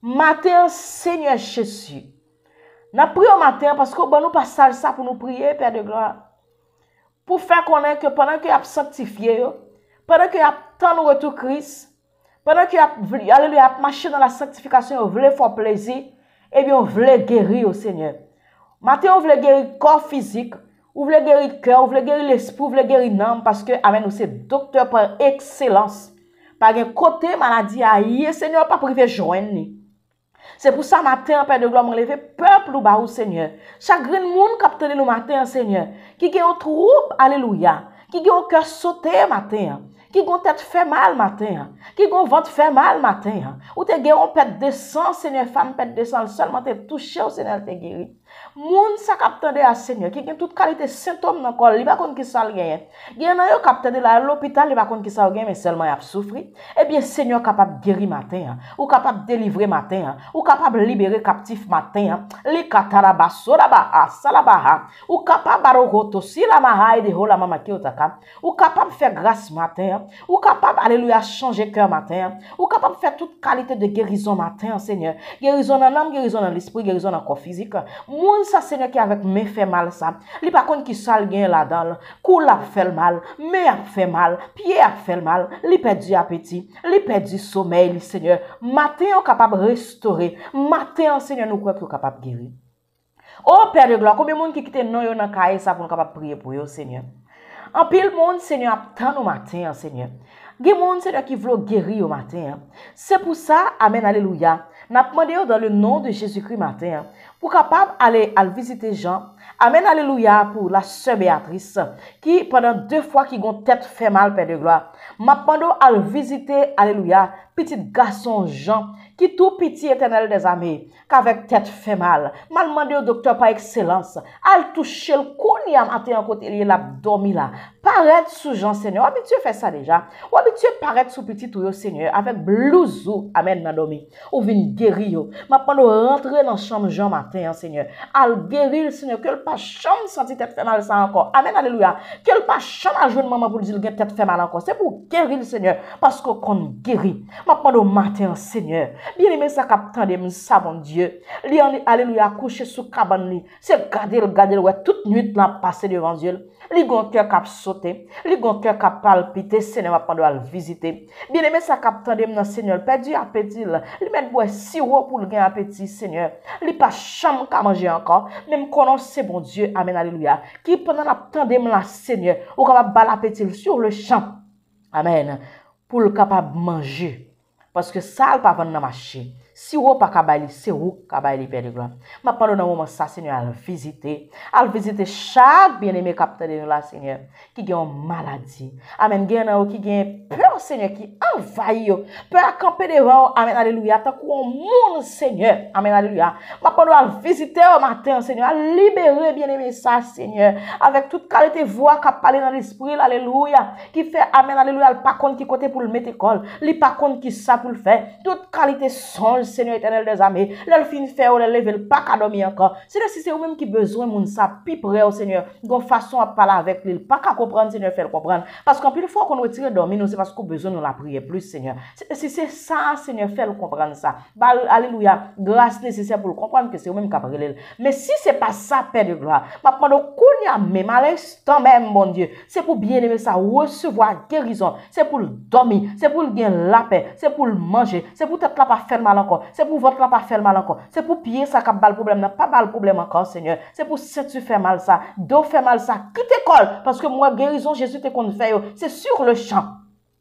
Matin, Seigneur Jésus. N'a prié au matin parce que nous pas ça pour nous prier, Père de gloire. Pour faire connaître que pendant que y a sanctifié, pendant que y a tant de retour Christ, pendant que y a alléluia, marché dans la sanctification, on veut faire plaisir, et bien on veut guérir au Seigneur. Maintenant, on veut guérir le corps physique, on veut guérir le cœur, on veut guérir l'esprit, on veut guérir l'âme, parce que, amen, nous sommes docteur par excellence. Par un côté, maladie, aïe, Seigneur, pas privé joindre. C'est pour ça, matin, Père de gloire, on lever peuple ou baou, Seigneur. Chaque monde qui a nous matin, Seigneur, qui a un trouble, alléluia, qui a un cœur sauté matin, qui a tête fait mal matin, qui a ventre fait mal matin, ou te guéri, on pète de sang, Seigneur, femme pète de sang, seulement te touché au Seigneur, te guéri. Moun sa captande à Seigneur qui a toute qualité symptômes dans corps, il va connait qui ça gagne. Gagne yo captande là l'hôpital, il va connait qui ça gagne mais seulement il a souffrir. Eh bien Seigneur capable guérir matin, ou capable délivrer matin, ou capable libérer captif matin. Li kataraba soraba salabaha, ou capable barogoto si la maha de hola mama ki otaka, ou capable faire grâce matin, ou capable alléluia changer cœur matin, ou capable faire toute qualité de guérison matin Seigneur. Guérison dans l'âme, guérison dans l'esprit, guérison dans le corps physique. Moun sa Seigneur qui avec me fait mal ça. Li pa konn qui sal gen là-dedans. Kou la fait mal, me a fait mal, pied a fait mal, li perdu appétit, li perdu sommeil, Seigneur. Matin on capable restaurer. Matin Seigneur nous croit que capable guérir. Oh Père de gloire, combien de monde qui quitte non yo nan kaye ça pour nous capable prier pour yo Seigneur. En pile monde Seigneur attend au matin Seigneur. Gen monde Seigneur qui veut guérir au matin. C'est pour ça, amen, alléluia. N'a demandé dans le nom de Jésus-Christ matin pour capable aller visiter Jean. Amen, alléluia pour la sœur Béatrice qui pendant 2 fois qui gon tête fait mal Père de gloire. M'a demandé à visiter alléluia petit garçon Jean qui tout petit éternel des armées qu'avec tête fait mal. M'a demandé au docteur par excellence al toucher le kounia matin en côté il a dormi là. Paraître sous Jean Seigneur. Habitué fait ça déjà. Ou habitué paraître sous petit tout Seigneur avec blousou amen nan dormi. Ou vinn guérir yo. M'a demandé rentrer dans chambre Jean matin Seigneur. Al guérir Seigneur que le pas chambre senti tête fait mal ça encore. Amen alléluia. Que le pas chambre à joindre maman pour dire que tête fait mal encore. C'est pour guérir le Seigneur parce qu'on guérit. M'a demandé au matin Seigneur. Bien aimé ça captant de ça bon Dieu. Li alléluia coucher sous cabane li. C'est garder ouais toute nuit là passer devant Dieu. Li gon cœur cap sauter, li gon cœur cap palpiter, Seigneur va prendre à le visiter. Bien aimé ça captant de dans Seigneur, perdu appétit là. Li met boire sirop pour le gain appétit Seigneur. Li pas chambre qu'à manger encore, même connaît c'est bon Dieu. Amen alléluia. Qui pendant la temps de la Seigneur, ou capable bal appétit sur le champ. Amen. Pour le capable manger parce que ça pas vendre dans marché. Si vous pas kabali, c'est vous kabali Père de gloire. Ma pendant un moment ça Seigneur à visiter chaque bien-aimé capteur de nous là Seigneur qui a une maladie. Amen, qui a peur Seigneur qui envahit yo, peur camper devant. Amen, alléluia. Tant qu'on monde Seigneur. Amen, alléluia. Ma pendant visiter au matin Seigneur, à libérer bien-aimé ça Seigneur avec toute qualité voix qui parle dans l'esprit, alléluia, qui fait amen, alléluia, pas compte qui côté pour le mettre école, li pas compte qui ça pour le faire, toute qualité son Seigneur éternel des armées, le fin faire ou le lever pas qu'à dormir encore. C'est si c'est vous même qui besoin moun ça pi près au Seigneur, gon façon à parler avec lui, pas qu'à comprendre Seigneur, faire comprendre parce qu'en plus fois qu'on retire dormir nous c'est parce qu'on besoin de la prier plus Seigneur. Si c'est ça Seigneur, faire comprendre ça. Bah, alléluia, grâce nécessaire pour le comprendre que c'est vous même qui parler. Mais si c'est pas ça Père de gloire, ma pendant qu'on y a même à l'instant même mon Dieu, c'est pour bien aimer ça, recevoir guérison, c'est pour le dormir, c'est pour le gagner la paix, c'est pour le manger, c'est pour tête là pas faire mal encore, c'est pour votre là pas faire mal encore, c'est pour pied ça qui a le problème, n'a pas le problème encore Seigneur, c'est pour si tu fais mal ça, d'où fait mal ça, quitte école, parce que moi guérison Jésus te qu'on fait, c'est sur le champ.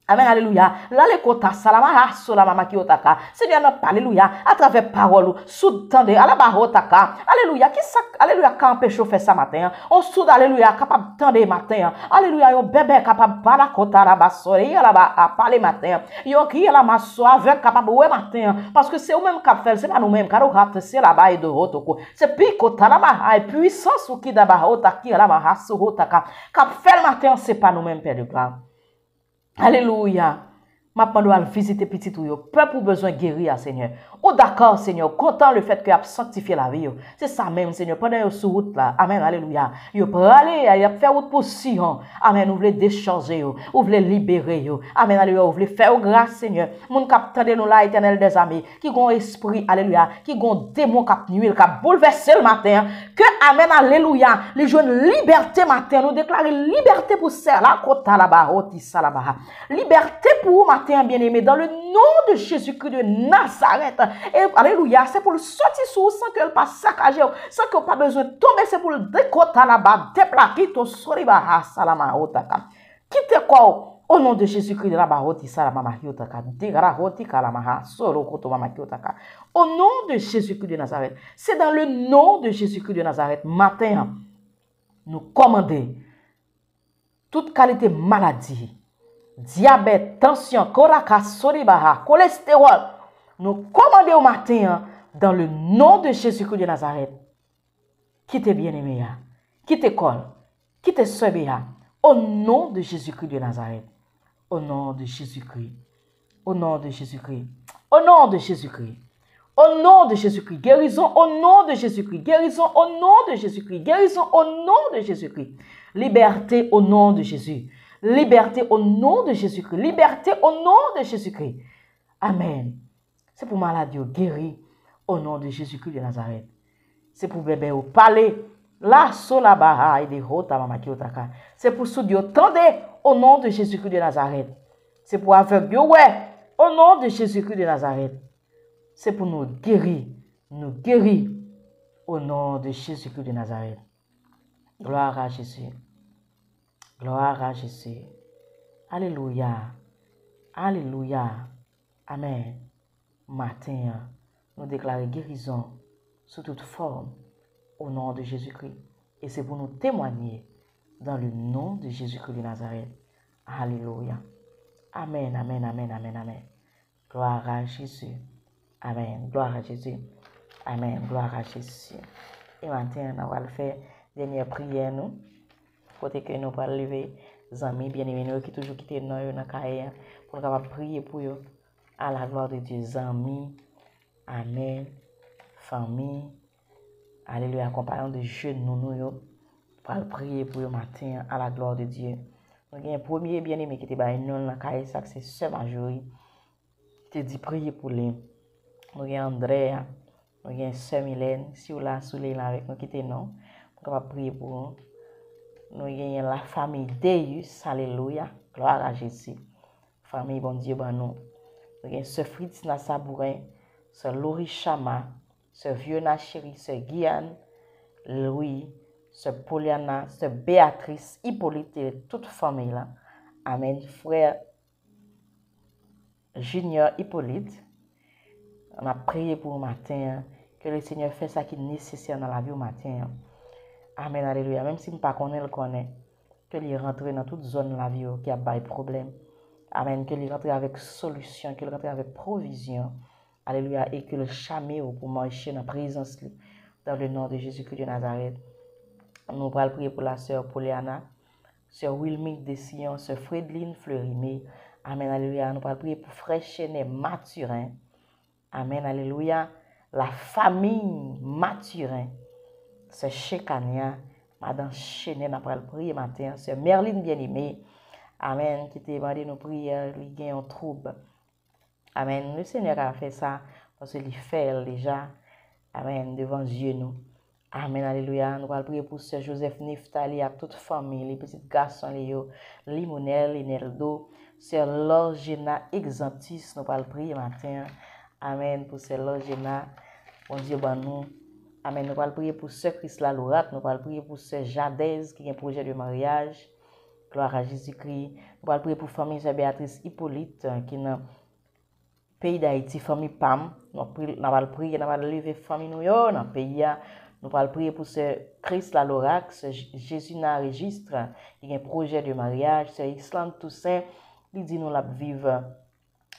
Amen, alléluia. Là, les quotas, salama, solama, kiotaka. Seigneur, alléluia. À travers parole, sous-tendez, à la barotaka. Alléluia. Qui ça, alléluia, quand empêche de faire ça matin? On soude, alléluia, capable de tendre matin. Alléluia, yon bébé capable de la kota, la bassori, à la à parler matin. Yon qui la masso avec capable de matin. Parce que c'est eux-mêmes qui fait, c'est pas nous-mêmes, car on c'est là-bas et de rotoko. C'est picota, la maha, et puissance ou qui d'abord, otaki, la maha, surotaka. Cap fait le matin, c'est pas nous-mêmes, Père de gloire. Alléluia. Ma pendant visiter petit ou yo, peuple besoin guérir Seigneur. Oh d'accord Seigneur, content le fait que a sanctifié la vie. C'est ça même Seigneur, pendant yo sur route là. Amen, alléluia. Yo pour aller, y a faire route pour Sion. Amen, vous voulez décharger yo, vous voulez libérer yo. Amen, alléluia, vous voulez faire grâce Seigneur. Mon cap tande nous là éternel des armées, qui gon esprit, alléluia, qui gon démon cap nuit, cap bouleverser le matin. Que amen, alléluia, les jeunes liberté matin, nous déclarer liberté pour ça là, kota là-bas, oti salabaha. Liberté pour matin bien-aimé, dans le nom de Jésus-Christ de Nazareth. Et alléluia, c'est pour le sortir sous sans que le pas saccager, sans que pas besoin de tomber, c'est pour le décoter là-bas, déplaquer ton soriba salama otaka. Quitte quoi au nom de Jésus-Christ de la baroti salama otaka, dégara hoti kalamaha soro koto mama otaka. Au nom de Jésus-Christ de Nazareth. C'est dans le nom de Jésus-Christ de Nazareth matin nous commander toute qualité maladie, diabète, tension, cholestérol, nous commandons au matin dans le nom de Jésus-Christ de Nazareth. Qui t'est bien-aimé, qui t'école, qui t'est sauvé, au nom de Jésus-Christ de Nazareth. Au nom de Jésus-Christ. Au nom de Jésus-Christ. Au nom de Jésus-Christ. Au nom de Jésus-Christ. Guérison au nom de Jésus-Christ. Guérison au nom de Jésus-Christ. Guérison au nom de Jésus-Christ. Liberté au nom de Jésus. Liberté au nom de Jésus-Christ. Liberté au nom de Jésus-Christ. Amen. C'est pour maladie guéri au nom de Jésus-Christ de Nazareth. C'est pour bébé au palais. La sola baha et des rota mamaki otaka. C'est pour soudio tendez au nom de Jésus-Christ de Nazareth. C'est pour aveugle ouais au nom de Jésus-Christ de Nazareth. C'est pour nous guérir au nom de Jésus-Christ de Nazareth. Gloire à Jésus. Gloire à Jésus. Alléluia. Alléluia. Amen. Matin, nous déclarons guérison sous toute forme au nom de Jésus-Christ. Et c'est pour nous témoigner dans le nom de Jésus-Christ de Nazareth. Alléluia. Amen, amen, amen, amen, amen. Gloire à Jésus. Amen. Gloire à Jésus. Amen. Gloire à Jésus. Et maintenant, on va le faire dernière prière, nous. Côté que nous allons lever les amis bien-aimés qui toujours quitté nous dans la carrière pour nous capables prier pour eux à la gloire de Dieu. Amis. Amen. Famille. Alléluia. Compagnons de jeunes nous pour prier pour eux matin à la gloire de Dieu. Nous avons un premier bien-aimé qui était dans la carrière, c'est Sœur Marjorie. Qui dit prier pour lui. Nous avons Andrea. Nous avons Sœur Mylène. Si vous l'avez sous les avec nous, quittez nous. Nous allons prier pour nous. Nous avons la famille Deus, alléluia, gloire à Jésus. Famille, bon Dieu, bon nous. Nous avons Sœur Fritz Nassabourin, Sœur Laurie Chama, Sœur Viona Chéri, Sœur Guyane, Louis, Sœur Poliana, Sœur Béatrice, Hippolyte et toute famille là. Amen. Frère Junior Hippolyte, On a prié pour le matin, que le Seigneur fait ça qui est nécessaire dans la vie au matin. Amen, alléluia. Même si je ne connais pas, que lui rentre dans toute zone de la vie qui a des problèmes. Amen, que lui rentre avec solution, que lui rentre avec provision. Alléluia. Et que le chamé pour marcher dans la présence dans le nom de Jésus-Christ de Nazareth. Nous allons prier pour la sœur Poliana, sœur Wilming de Sion, sœur Frédeline Fleurimé. Amen, alléluia. Nous allons prier pour frère Chenet Mathurin. Amen, alléluia. La famille Mathurin, sœur Chekania, madame Chenet, nous allons prier matin, sœur Merline bien-aimée. Amen, qui t'a demandé nos prières, il y a un trouble. Amen, le Seigneur a fait ça parce qu'il fait déjà. Amen, devant Dieu nous. Amen, alléluia. Nous allons prier pour Sœur Joseph Neftali, à toute famille, les petits garçons, les Limonel, les Neldo, Sœur Lorgena Exantis, nous allons prier matin. Amen, pour Sœur Lorgena, bon Dieu, bon nous. Amen, nous allons prier pour Sœur Chrisla Lourat, nous allons prier pour Sœur Jadez, qui a un projet de mariage. Gloire à Jésus-Christ. Nous allons prier pour la famille Sœur Béatrice Hippolyte, qui est dans le pays d'Haïti, famille PAM. Nous allons prier, nous allons lever la famille dans le pays. Nous allons prier pour ce Christ la Lorax, Jésus n'a registre, qui a un projet de mariage, c'est Islam Toussaint, il dit nous la vivre.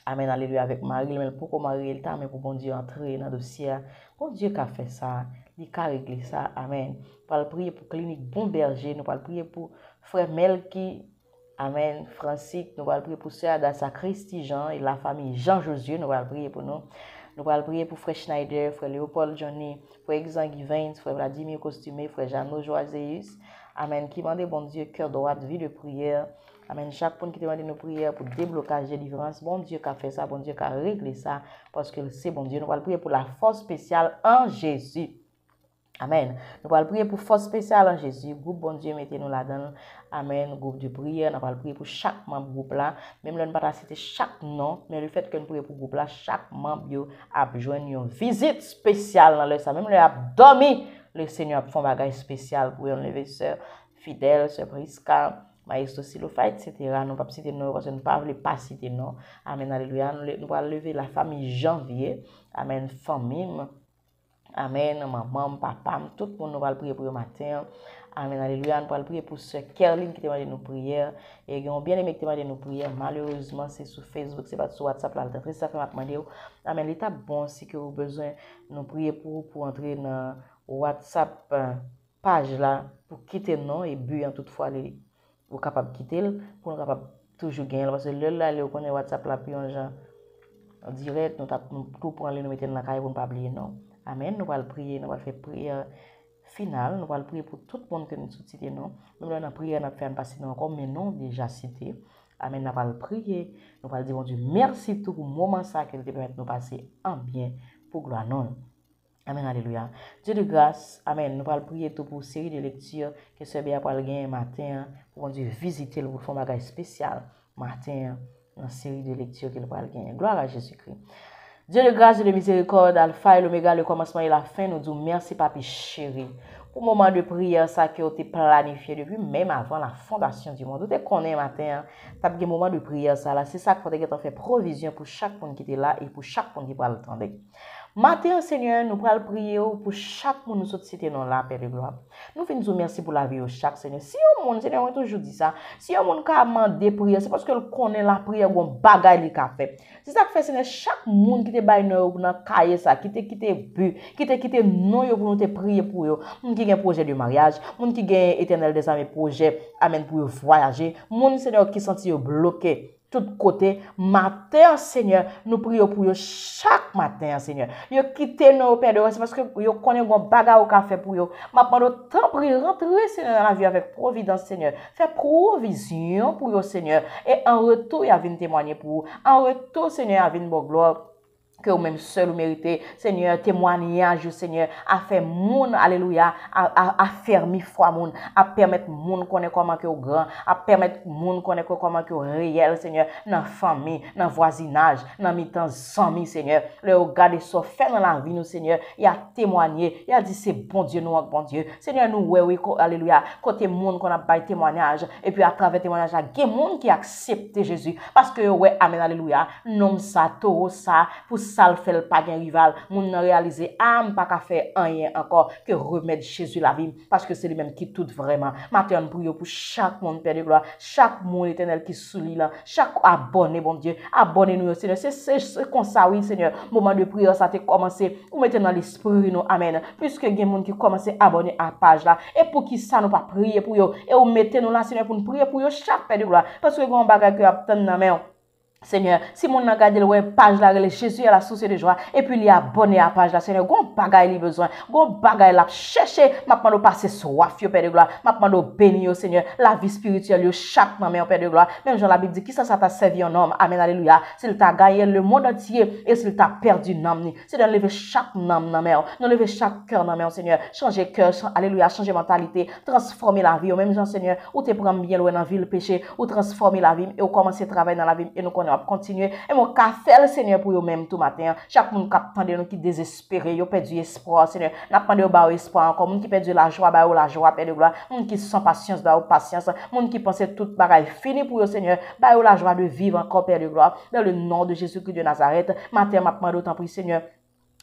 Amen, alléluia, avec Marie, mais pourquoi Marie est le temps, mais pour bon Dieu entrer dans le dossier. Bon Dieu qui a fait ça, il a réglé ça. Amen. Nous allons prier pour Clinique Bon Berger, nous allons prier pour Frère Melki. Amen. Francis, nous allons prier pour Sœur Adassa Christy Jean et la famille Jean Josué, nous allons prier pour nous. Nous allons prier pour Frère Schneider, Frère Léopold Johnny, Frère Exangui Vins, Frère Vladimir Costumé, Frère Jeannot Joaseus. Amen. Qui demande, bon Dieu, cœur droit, vie de prière. Amen. Chaque monde qui demande nos prières pour déblocage, délivrance, bon Dieu qui a fait ça, bon Dieu qui a réglé ça, parce que c'est bon Dieu. Nous allons prier pour la force spéciale en Jésus. Amen. Nous allons prier pour force spéciale en Jésus. Groupe bon Dieu, mettez-nous là-dedans. Amen. Groupe de prière. Nous allons prier pour chaque membre du groupe là. Même là, nous ne pas citer chaque nom, mais le fait que nous prions pour le groupe là, chaque membre a besoin d'une visite spéciale dans le ça. Même le a dormi, le Seigneur a fait un bagage spécial pour enlever sœur fidèle, sœur Prisca, Maestro Silofa, etc. Nous ne pas citer non parce que nous ne pouvons pas citer non. Amen. Alléluia. Nous allons lever la famille Janvier. Amen. Famille. Amen, maman, papa, tout le monde nous va prier pour le matin. Amen, alléluia. Nous allons prier pour ce Kerline qui te demande nos prières. Et ils ont bien aimé qui te demande nos prières. Malheureusement, c'est sur Facebook, c'est pas sur WhatsApp. Là, c'est ça que m'a demandé. Amen, l'état bon, si que vous avez besoin de nous prier pour entrer dans WhatsApp page là, pour quitter le nom et but en toutefois, vous capable de quitter pour nous capable toujours gagner. Parce que là, vous connaissez WhatsApp là, puis en direct, nous tout pour aller nous mettre dans la caille pour ne pas oublier, non. Amen. Nous allons prier, nous allons faire prière finale. Nous allons prier pour tout le monde que nous citons. Même là, nous prions, nous faisons passer encore, mais non déjà cité. Amen. Nous allons prier. Nous allons dire, mon Dieu, merci tout pour le moment ça que nous permet de nous passer en bien pour gloire non. Amen. Alléluia. Dieu de grâce. Amen. Nous allons prier tout pour une série de lectures que ce bien pour le gagner matin. Pour mon Dieu, visiter le fond bagage spécial matin. Dans série de lectures qu'il va gagner. Gloire à Jésus-Christ. Dieu de grâce et de miséricorde, Alpha et l'Oméga, le commencement et la fin, nous disons merci, papi chéri. Pour le moment de prière, ça qui a été planifié depuis même avant la fondation du monde. Vous connaissez matin, tu as un moment de prière, ça là, c'est ça qu'il faut faire provision pour chaque monde qui était là et pour chaque monde qui va l'attendre. Matin, Seigneur, nous allons prier pour chaque monde nous citer dans la paix de gloire. Nous faisons merci pour la vie de chaque Seigneur. Si un monde, Seigneur, on toujours dit ça, si un monde a demandé prière, c'est parce que connaît la prière ou un bagage qu'il a fait. C'est ça que fait, Seigneur, chaque monde qui te baille dans cahier ça, qui te but, qui te quitte non pour nous te prier pour eux. Monde qui a un projet de mariage, monde qui a éternel des amis projet, amen pour voyager, monde Seigneur qui senti bloqué. Tout côté, matin, Seigneur, nous prions pour eux chaque matin, Seigneur. Yo quitter nos pères de reste parce que yo connaît un bagarre au café pour eux. Maintenant, temps pour rentrer, Seigneur, dans la vie avec providence, Seigneur. Faire provision pour eux, Seigneur. Et en retour, il y a une témoigner pour eux. En retour, Seigneur, il y a une bonne gloire. Que vous-même seul vous méritez, Seigneur, témoignage, Seigneur, à faire moun, alléluia, à fermer foi moun, à permettre moun connaître comment que grand, à permettre moun connaître comment que réel, Seigneur, dans la famille, dans le voisinage, dans le temps amis, Seigneur, le regarder ce fait dans la vie, nous, Seigneur, il a témoigné, il a dit c'est bon Dieu, nous, bon Dieu, Seigneur, nous, oui, alléluia, côté moun qu'on a bail témoignage, et puis à travers témoignage, il y a moun qui accepte Jésus, parce que, ouais, amen, alléluia, nom ça, taureau ça, pour ça le fait pas gain rival, moun nan réaliser pas qu'à faire rien encore que remettre Jésus la vie parce que c'est lui-même qui tout vraiment. Matin on prie pour chaque monde Père de gloire, chaque monde éternel qui soulit là, chaque abonné bon Dieu, abonnez-nous Seigneur. C'est comme ça oui Seigneur. Moment de prière ça a commencé. Ou mettez dans l'esprit nous amen. Puisque il y a monde qui commence à abonner à page là et pour qui ça nous pas prier pour eux et ou mettez nous là Seigneur pour nous prier pour eux chaque Père de gloire parce que gon bagage que attend dans main Seigneur, si mon n'a gardé le page là, Jésus à la source de joie, et puis il est abonné à la page là, Seigneur, gon bagay li besoin, gon bagay la chercher, maintenant passer soif, Père de gloire, maintenant béni, Seigneur, la vie spirituelle, chaque maman, Père de gloire, même Jean la Bible dit, qui ça t'a servi un homme, amen, alléluia, s'il t'a gagné le monde entier, et s'il t'a perdu l'âme, c'est d'enlever chaque âme, d'enlever chaque cœur, Seigneur, changer cœur, alléluia, changer mentalité, transformer la vie, même Jean, Seigneur, ou te prendre bien loin dans la vie, le péché, ou transformer la vie, et ou commencer à travailler dans la vie, et nous connaissons continuer et mon café le Seigneur pour eux même tout matin chaque monde qui attendait nous qui désespéré yo perdu espoir Seigneur n'a pas de ba espoir encore monde qui perdu la joie Père de gloire monde qui sans patience ba patience monde qui pensait toute bagaille fini pour eux Seigneur ba la joie de vivre encore Père de gloire dans le nom de Jésus-Christ de Nazareth matin m'a demandé autant pour Seigneur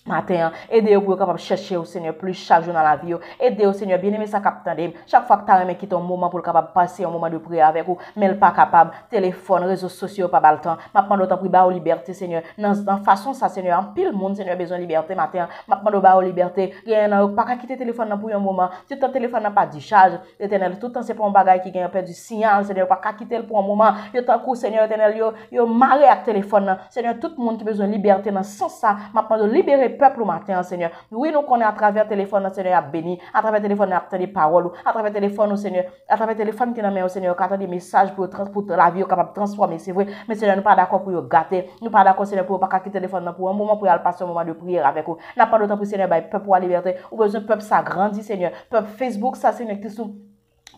matin, aidez-vous pour capable chercher au Seigneur plus chaque jour dans la vie. Aidez au Seigneur bien aimé ça capitaine. Chaque fois que tu as aimé quitter un moment pour capable passer un moment de prière avec vous, mais pas capable. Téléphone, réseaux sociaux pas le temps. Maintenant d'autant pour ba liberté Seigneur. Dans façon ça Seigneur, en pile monde Seigneur besoin de liberté matin. Maintenant ba liberté. Rien pas quitter téléphone pour un moment. Si ton téléphone n'a pas de charge, Éternel tout le temps c'est pour un bagage qui gagne perdu signal Seigneur pas quitter pour un moment. Yo tant coup Seigneur Éternel yo marré avec téléphone. Seigneur tout le monde qui besoin de liberté dans sens ça. Maintenant de libérer peuple au matin, Seigneur. Oui, nous connaissons à travers le téléphone, Seigneur, à béni. À travers le téléphone, à des paroles. À travers le téléphone, Seigneur. À travers le téléphone qui nous met au Seigneur, qui des messages pour la vie, capable de transformer. C'est vrai. Mais Seigneur, nous pas d'accord pour gâter. Nous pas d'accord, Seigneur, pour pas quitter le téléphone pour un moment, pour aller passer un moment de prière avec vous. N'a pas d'autre pour Seigneur, peuple pour la liberté. Ou besoin peuple s'agrandit, Seigneur. Peuple Facebook, ça, Seigneur, qui sont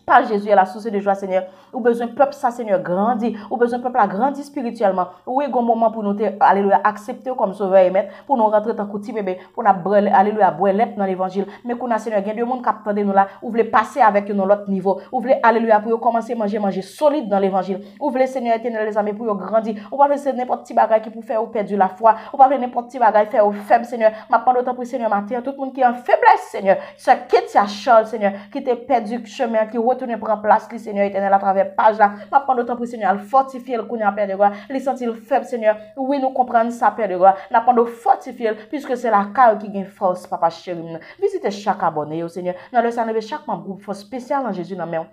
par Jésus à la source de joie, Seigneur. Ou besoin peuple ça, Seigneur, grandit. Ou besoin peuple a grandi spirituellement. Oui, un moment pour nous, alléluia, accepter comme sauveur et maître, pour nous rentrer dans petit bébé, pour nous, alléluia, brûler dans l'évangile. Mais qu'on a, Seigneur, il y a des gens qui attendent nous là, ou voulez passer avec nous l'autre niveau. Ou voulez, alléluia, pour commencer à manger solide dans l'évangile. Ou voulez, Seigneur, éternel, les amis, pour grandir. Ou pas laisser n'importe petit bagage qui pour faire ou perdre la foi. Ou pas n'importe petit bagage faire ou faible, Seigneur. Ma pas d'autant pour Seigneur, matin, tout le monde qui est en faiblesse, Seigneur. Ce qui est Charles, Seigneur, qui t'a perdu le chemin, qui retourne prendre place, Seigneur éternel, à travers page là, ma prendre autant pour Seigneur, fortifier le connaît Père de gloire, les sentir faible Seigneur. Oui, nous comprenons ça Père de gloire. N'a pas de fortifier puisque c'est la carte qui gagne force papa chéri. Visitez chaque abonné au Seigneur. Dans le salut chaque membre groupe force spécial en Jésus dans main.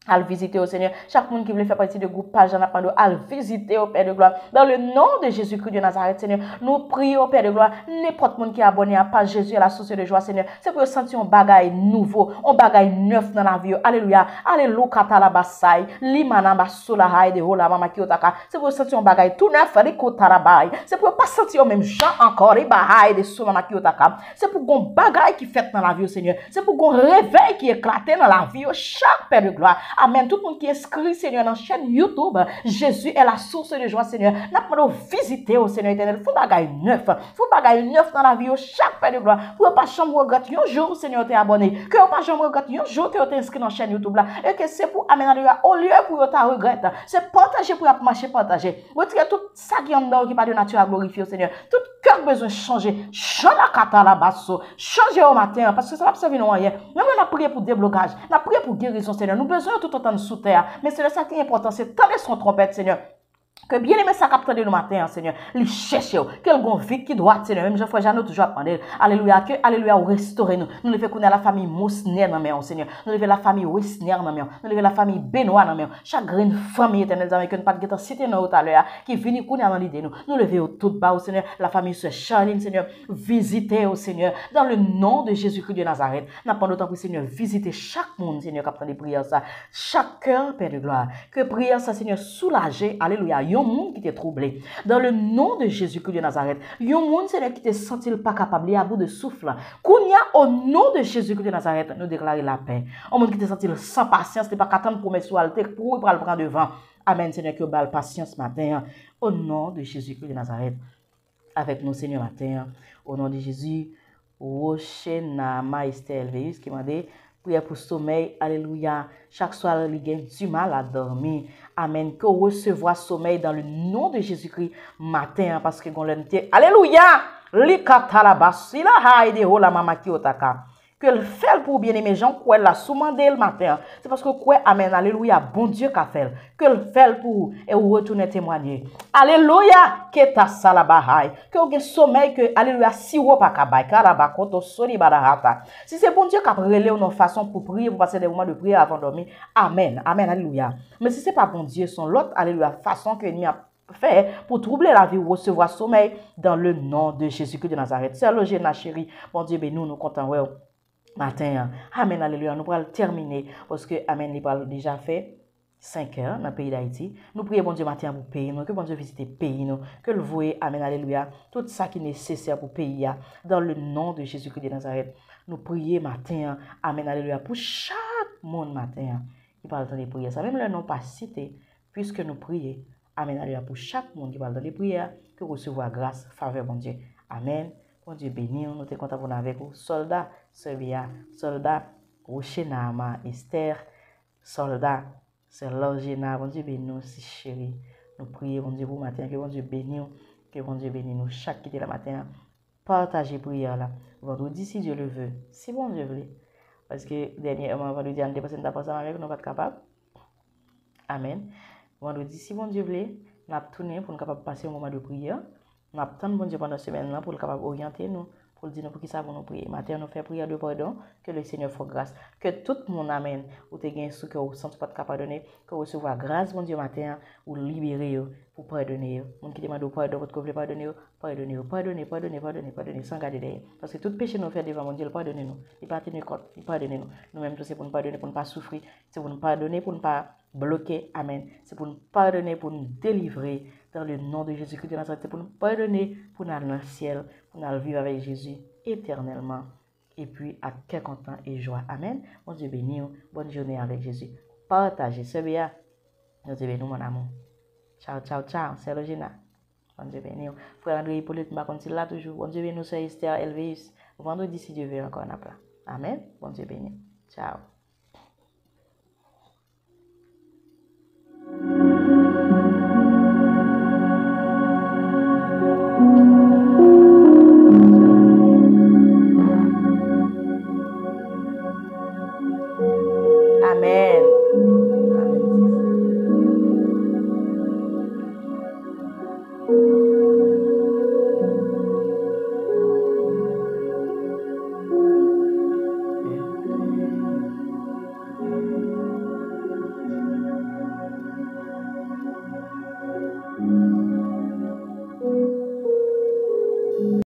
À le visiter au Seigneur. Chaque monde qui veut faire partie de groupe page en appendant à le visiter au Père de gloire. Dans le nom de Jésus-Christ de Nazareth, Seigneur, nous prions au Père de gloire. N'importe monde qui est abonné à page Jésus à la source de joie, Seigneur. C'est pour sentir un bagage nouveau, un bagage neuf dans la vie. Alléluia. Alléluia. Katala basai. Limana basula haï de hola mama kiotaka. C'est pour sentir un bagage tout neuf. Rikotarabai. C'est pour pas sentir même gens encore. Ibahaï de sou mama kiotaka. C'est pour qu'on bagage qui fait dans la vie au Seigneur. C'est pour qu'on réveil qui éclate dans la vie. Chaque Père de gloire. Amen. Tout le monde qui est inscrit, Seigneur, dans la chaîne YouTube, Jésus est la source de joie, Seigneur. N'a pas de visiter au Seigneur éternel. Faut bagaille neuf. Faut bagaille neuf dans la vie, chaque Père de gloire. Pour pas chambre regret, un jour, Seigneur, t'es abonné. Que pas chambre regret, un jour, t'es inscrit dans la chaîne YouTube là. Et que c'est pour amener au lieu pour ta regret. C'est partager pour marcher, partager. Retirer tout ça qui est en dedans, qui pas de nature à glorifier au Seigneur. Tout cœur besoin de changer. Change la carte la basso. Changer au matin. Parce que ça va pas servir rien. Même on a prié pour déblocage. On a prié pour guérison, Seigneur. Nous besoin tout autant de sous terre. Mais c'est ça qui est important. C'est tendre son trompette, Seigneur. Que bien aimé ça capte de nous matin, Seigneur. Les chercher, quel gon vie qui doit, Seigneur. Même Jean-François Jeannot toujours attendre. Alléluia, que alléluia, ou restaurer nous. Nous levons connaître la famille Mousner dans main, Seigneur. Nous levons la famille Wissner dans main. Nous levons la famille Benoît dans main. Chaque grande famille éternelle dans que nous pas de citer nous tout à l'heure qui vient connaître dans l'idée nous. Nous levons tout bas au Seigneur, la famille Sœur Charline, Seigneur. Visitez au Seigneur dans le nom de Jésus-Christ de Nazareth. N'a pas d'autant pour Seigneur visiter chaque monde, Seigneur, qui prend des prières ça. Chaque cœur, Père de gloire. Que prière ça, Seigneur, soulager. Alléluia. Yon monde qui te trouble. Dans le nom de Jésus-Christ de Nazareth, yon moun Seigneur qui te senti pas capable à bout de souffle. Kounya au nom de Jésus-Christ de Nazareth, nous déclarer la paix. Au monde qui te senti sans patience, t'es pas qu'attendre promesse ou alter pour le prendre devant. Amen Seigneur que bal patience matin au nom de Jésus-Christ de Nazareth. Avec nous Seigneur matin au nom de Jésus. Rochena Maesté Elveus qui m'a dit Prière pour sommeil. Alléluia. Chaque soir, il gagne du mal à dormir. Amen. Que recevoir sommeil dans le nom de Jésus-Christ matin. Parce que alléluia. Likatalabasila haide hola mama kiotaka. Que le fait pour bien-aimé Jean, quoi la soumandé le matin. C'est parce que quoi, amen, alléluia, bon Dieu qu'a fait. Que le fait pour et vous retourner témoigner. Alléluia, que ta salabahai. Que vous avez sommeil, que alléluia, si vous pas kabay, karabakoto soli barahata. Si c'est bon Dieu qui a relé une façon pour prier, pour passer des moments de prière avant de dormir. Amen, amen, alléluia. Mais si c'est pas bon Dieu, son l'autre, alléluia, façon que l'ennemi a fait pour troubler la vie ou recevoir sommeil dans le nom de Jésus-Christ de Nazareth. C'est logé, ma chérie. Bon Dieu, ben nous comptons, ouais. Matin, amen, alléluia, nous allons terminer parce que, amen, il a déjà fait 5 heures dans le pays d'Haïti. Nous prions, bon Dieu, matin pour payer nous, que bon Dieu visite le pays nous, que le voie, amen, alléluia, tout ça qui est nécessaire pour payer, dans le nom de Jésus-Christ de Nazareth. Nous prions matin, amen, alléluia, pour chaque monde matin, qui parle dans les prières. Ça même le nom pas cité, puisque nous prions, amen, alléluia, pour chaque monde qui parle dans les prières, que recevoir grâce, faveur, bon Dieu. Amen. Bon Dieu béni, nous sommes contents pour nous avec vous. Soldats, Serbia, soldats, Rochena, Esther, soldats, c'est Lorgena. Bon Dieu béni nous, si chéri. Nous prions, bon Dieu, pour matin, que bon Dieu béni nous, que bon Dieu béni nous. Chaque qui était la matin, partagez prière là. Vendredi, si Dieu le veut, si bon Dieu veut. Parce que dernièrement, vendredi, on dépasse une avec nous, nous ne sommes pas capables. Amen. Vendredi, si bon Dieu veut, nous avons tourné pour nous capable passer un moment de prière. Nous attendons bon Dieu pendant la semaine pour le capable orienter nous, pour dire nous pour qui ça va nous prier. Matin, nous faisons prière de pardon, que le Seigneur fasse grâce. Que tout le monde amène, ou te gagne ce que vous sentez pas capable de pardonner, que vous recevoir grâce, bon Dieu, matin, ou libérer pour pardonner. Mon qui demande pardon, votre couple pardonner, pardonner, sans garder derrière. Parce que tout péché nous fait devant mon Dieu, pardonnez nous. Il pas tenir compte, il pardonne nous. Nous-mêmes, c'est pour nous pardonner, pour ne pas souffrir, c'est pour nous pardonner, pour ne pas bloquer. Amen. C'est pour nous pardonner, pour nous délivrer. Dans le nom de Jésus-Christ de Nazareth, pour nous pardonner, pour nous aller dans le ciel, pour nous vivre avec Jésus éternellement. Et puis, à quel content et joie. Amen. Mon Dieu béni, bonne journée avec Jésus. Partagez ce bien. Mon Dieu béni, mon amour. Ciao, ciao, ciao. C'est Logina. Bon Dieu béni. Frère André Hippolyte, ma continue là toujours. Bon Dieu béni, c'est Esther Elveus. Vendredi, si Dieu veut, encore un appel. Amen. Bon Dieu béni. Ciao.